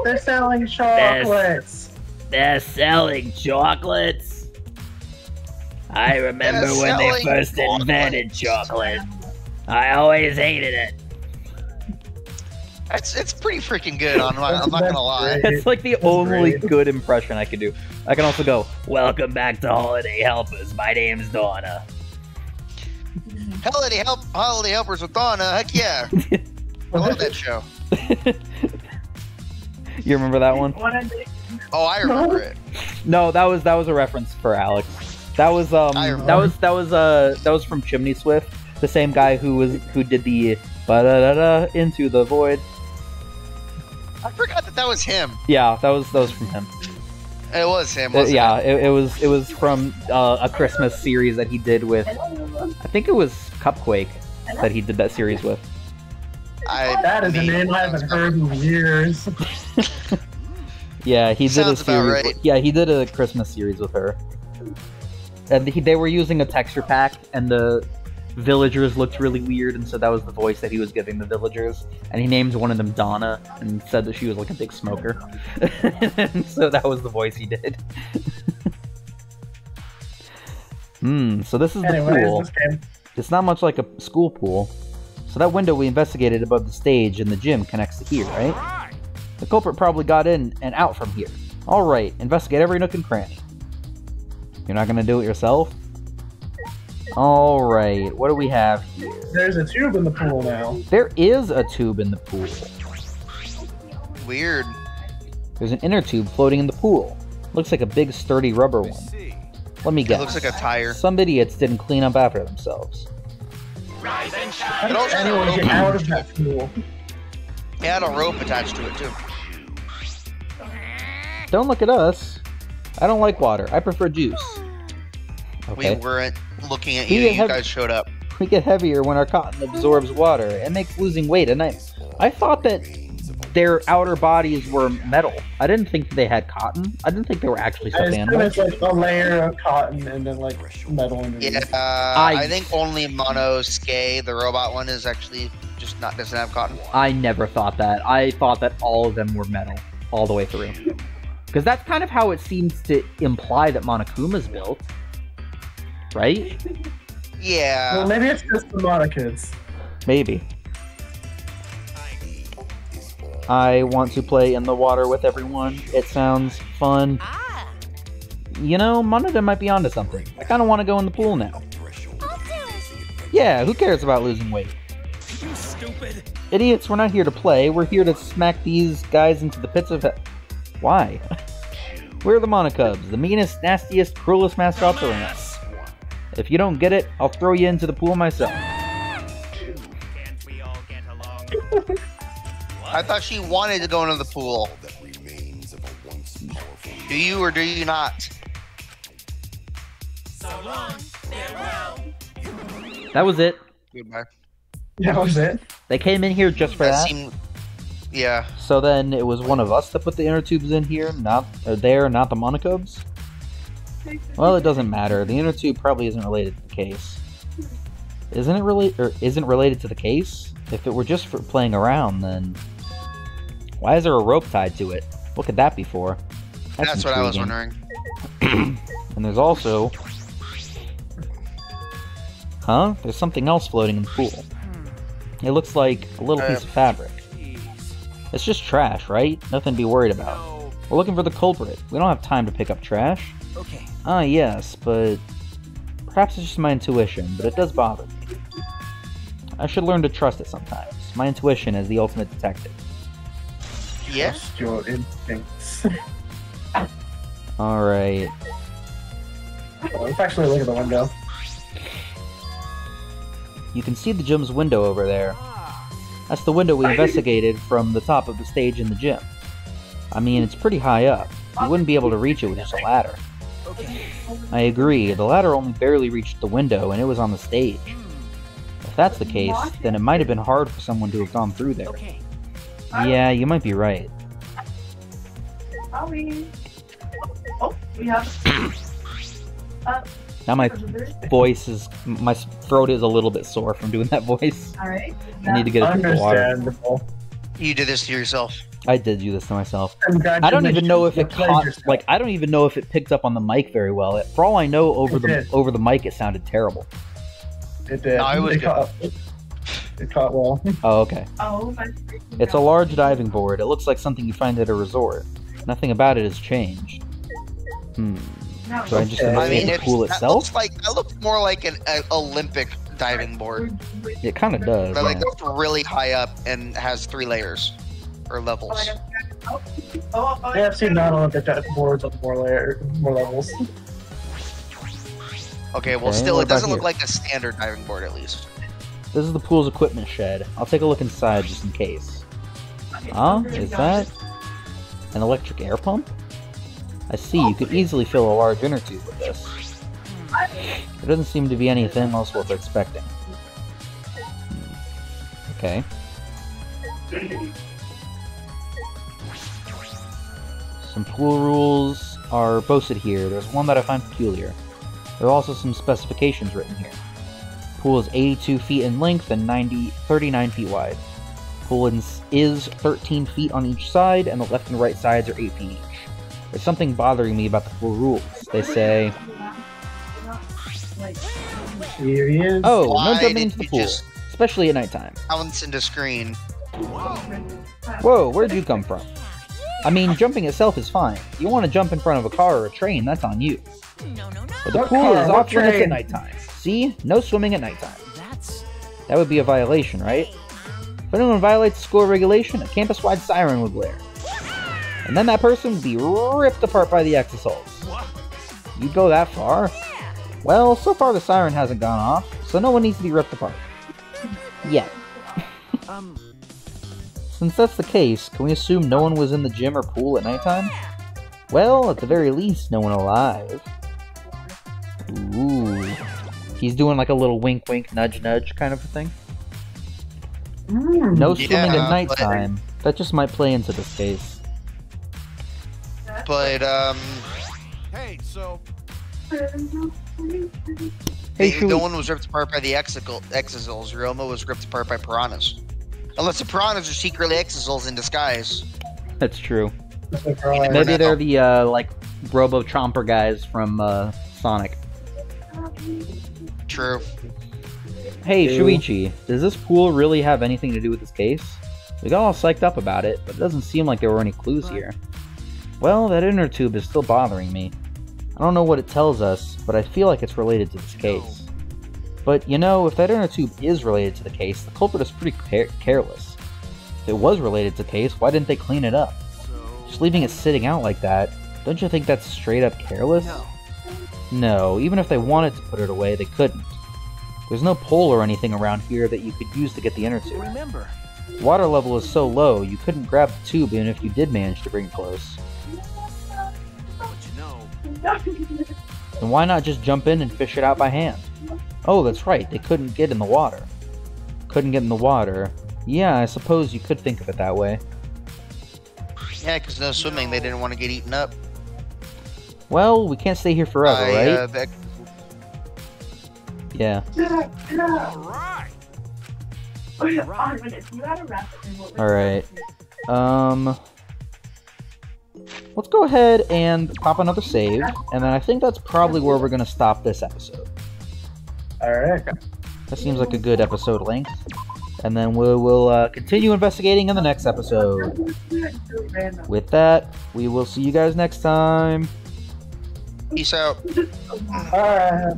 They're selling chocolates. They're selling chocolates? I remember They're when they selling first invented chocolate. I always hated it. It's pretty freaking good. I'm not gonna lie. It's like the That's only great. good impression I can do. I can also go, welcome back to Holiday Helpers. My name's Donna. Holiday Helpers with Donna. Heck yeah. I love that show. You remember that one? Oh, I remember it. No, that was a reference for Alex. That was that was from Chimney Swift, the same guy who did the ba-da-da-da into the void. I forgot that was him. Yeah, that was from him. It was him. Wasn't Yeah, it? it was from a Christmas series that he did with. I think it was Cupquake that he did that series with. That is a name I haven't heard in years. Yeah, he did Sounds a about series. right. Yeah, he did a Christmas series with her. And they were using a texture pack, and the villagers looked really weird, and so that was the voice that he was giving the villagers. And he named one of them Donna, and said that she was like a big smoker. And so that was the voice he did. So this is the pool. It's not much like a school pool. So that window we investigated above the stage in the gym connects to here, right? The culprit probably got in and out from here. Alright, investigate every nook and cranny. You're not gonna do it yourself? Alright, what do we have here? There's a tube in the pool now. There is a tube in the pool. Weird. There's an inner tube floating in the pool. Looks like a big sturdy rubber one. Let me It guess. looks like a tire. Some idiots didn't clean up after themselves. How does anyone get out of that pool? It had a rope attached to it too. Don't look at us. I don't like water. I prefer juice. Okay. We weren't looking at We you. You have- guys showed up. We get heavier when our cotton absorbs water. It makes losing weight a night. I thought that their outer bodies were metal. I didn't think they had cotton. I didn't think they were actually I stuffed assume animals. it's like a layer of cotton and then like metal underneath. Yeah, I think only Monosuke, the robot one, is actually just doesn't have cotton. I never thought that. I thought that all of them were metal all the way through. Because that's kind of how it seems to imply that Monokuma's built. Right? Yeah. Well, maybe it's just the Monokids. Maybe. I want to play in the water with everyone. It sounds fun. You know, Monoda might be onto something. I kind of want to go in the pool now. Yeah, who cares about losing weight? You stupid. Idiots, we're not here to play. We're here to smack these guys into the pits of... Why? We're the Monocubs, the meanest, nastiest, cruelest mascots around. If you don't get it, I'll throw you into the pool myself. Can't we all get along? I thought she wanted to go into the pool. Do you or do you not? That was it. Goodbye. That was it. They came in here just for that. Seemed... Yeah. So then it was one of us that put the inner tubes in here, not not the Monocubs? Well, it doesn't matter. The inner tube probably isn't related to the case. Isn't related to the case? If it were just for playing around, then why is there a rope tied to it? What could that be for? That's what I was intriguing. wondering. And there's also... Huh? There's something else floating in the pool. It looks like a little piece of fabric. It's just trash, right? Nothing to be worried about. No. We're looking for the culprit. We don't have time to pick up trash. Okay. Ah, yes, but... Perhaps it's just my intuition, but it does bother me. I should learn to trust it sometimes. My intuition is the ultimate detective. Yeah? Trust your instincts. Alright. Let's actually look at the window. You can see the gym's window over there. That's the window we investigated from the top of the stage in the gym. I mean, it's pretty high up. You wouldn't be able to reach it with just a ladder. Okay. I agree, the ladder only barely reached the window and it was on the stage. If that's the case, then it might have been hard for someone to have gone through there. Okay. Yeah, you might be right. Now my throat is a little bit sore from doing that voice. Alright. I need to get a drink of water. Understandable. You did this to yourself. I did do this to myself. I don't even know if it caught, like, I don't even know if it picked up on the mic very well. For all I know, over the mic, it sounded terrible. It did. No, it was It caught well. Oh, okay. Oh, It's a large diving board. It looks like something you find at a resort. Nothing about it has changed. So I just investigate the pool itself? That looks more like an Olympic diving board. It kind of does. But like Yeah. goes really high up and has 3 layers or levels. Yeah, I've seen non-Olympic boards on more levels. Okay, well, Okay, still, what it doesn't about look like a standard diving board, at least. This is the pool's equipment shed. I'll take a look inside just in case. Huh? Is that an electric air pump? I see, you could easily fill a large inner tube with this. There doesn't seem to be anything else worth expecting. Okay. Some pool rules are posted here. There's one that I find peculiar. There are also some specifications written here. Pool is 82 feet in length and 39 feet wide. Pool is 13 feet on each side, and the left and right sides are 8 feet each. There's something bothering me about the pool rules. They say, Here he is. oh, no Why jumping did into the you pool, just- especially at nighttime. Bounce into screen. Whoa, where'd you come from? I mean, jumping itself is fine. You want to jump in front of a car or a train, that's on you. But the What pool car? is What off limits at train? nighttime. See? No swimming at nighttime. That's... That would be a violation, right? If anyone violates the school regulation, a campus-wide siren would blare. And then that person would be ripped apart by the exosols. You'd go that far? Well, so far the siren hasn't gone off, so no one needs to be ripped apart. Yet. Since that's the case, can we assume no one was in the gym or pool at nighttime? Well, at the very least, no one alive. Ooh. He's doing like a little wink wink, nudge nudge kind of a thing. No swimming at nighttime. That just might play into this case. But, Hey, so Hey, no one was ripped apart by the exosols. Roma was ripped apart by piranhas. Unless the piranhas are secretly exosols in disguise. That's true. never Maybe know. they're the, like, Robo-Chomper guys from, Sonic. True. Hey, Ew. Shuichi, does this pool really have anything to do with this case? We got all psyched up about it, but it doesn't seem like there were any clues here. Well, that inner tube is still bothering me. I don't know what it tells us, but I feel like it's related to this case. But, you know, if that inner tube is related to the case, the culprit is pretty careless. If it was related to the case, why didn't they clean it up? Just leaving it sitting out like that, don't you think that's straight up careless? No. No, even if they wanted to put it away, they couldn't. There's no pole or anything around here that you could use to get the inner tube. Remember, Water level is so low, you couldn't grab the tube even if you did manage to bring it close. but you know, Then why not just jump in and fish it out by hand? Oh, that's right, they couldn't get in the water. Couldn't get in the water. Yeah, I suppose you could think of it that way. Yeah, because no swimming, they didn't want to get eaten up. Well, we can't stay here forever, right? The- Yeah. all right. Alright. Let's go ahead and pop another save, and then I think that's probably where we're gonna stop this episode. Alright. That seems like a good episode length. And then we'll continue investigating in the next episode. With that, we will see you guys next time. Peace out. Alright.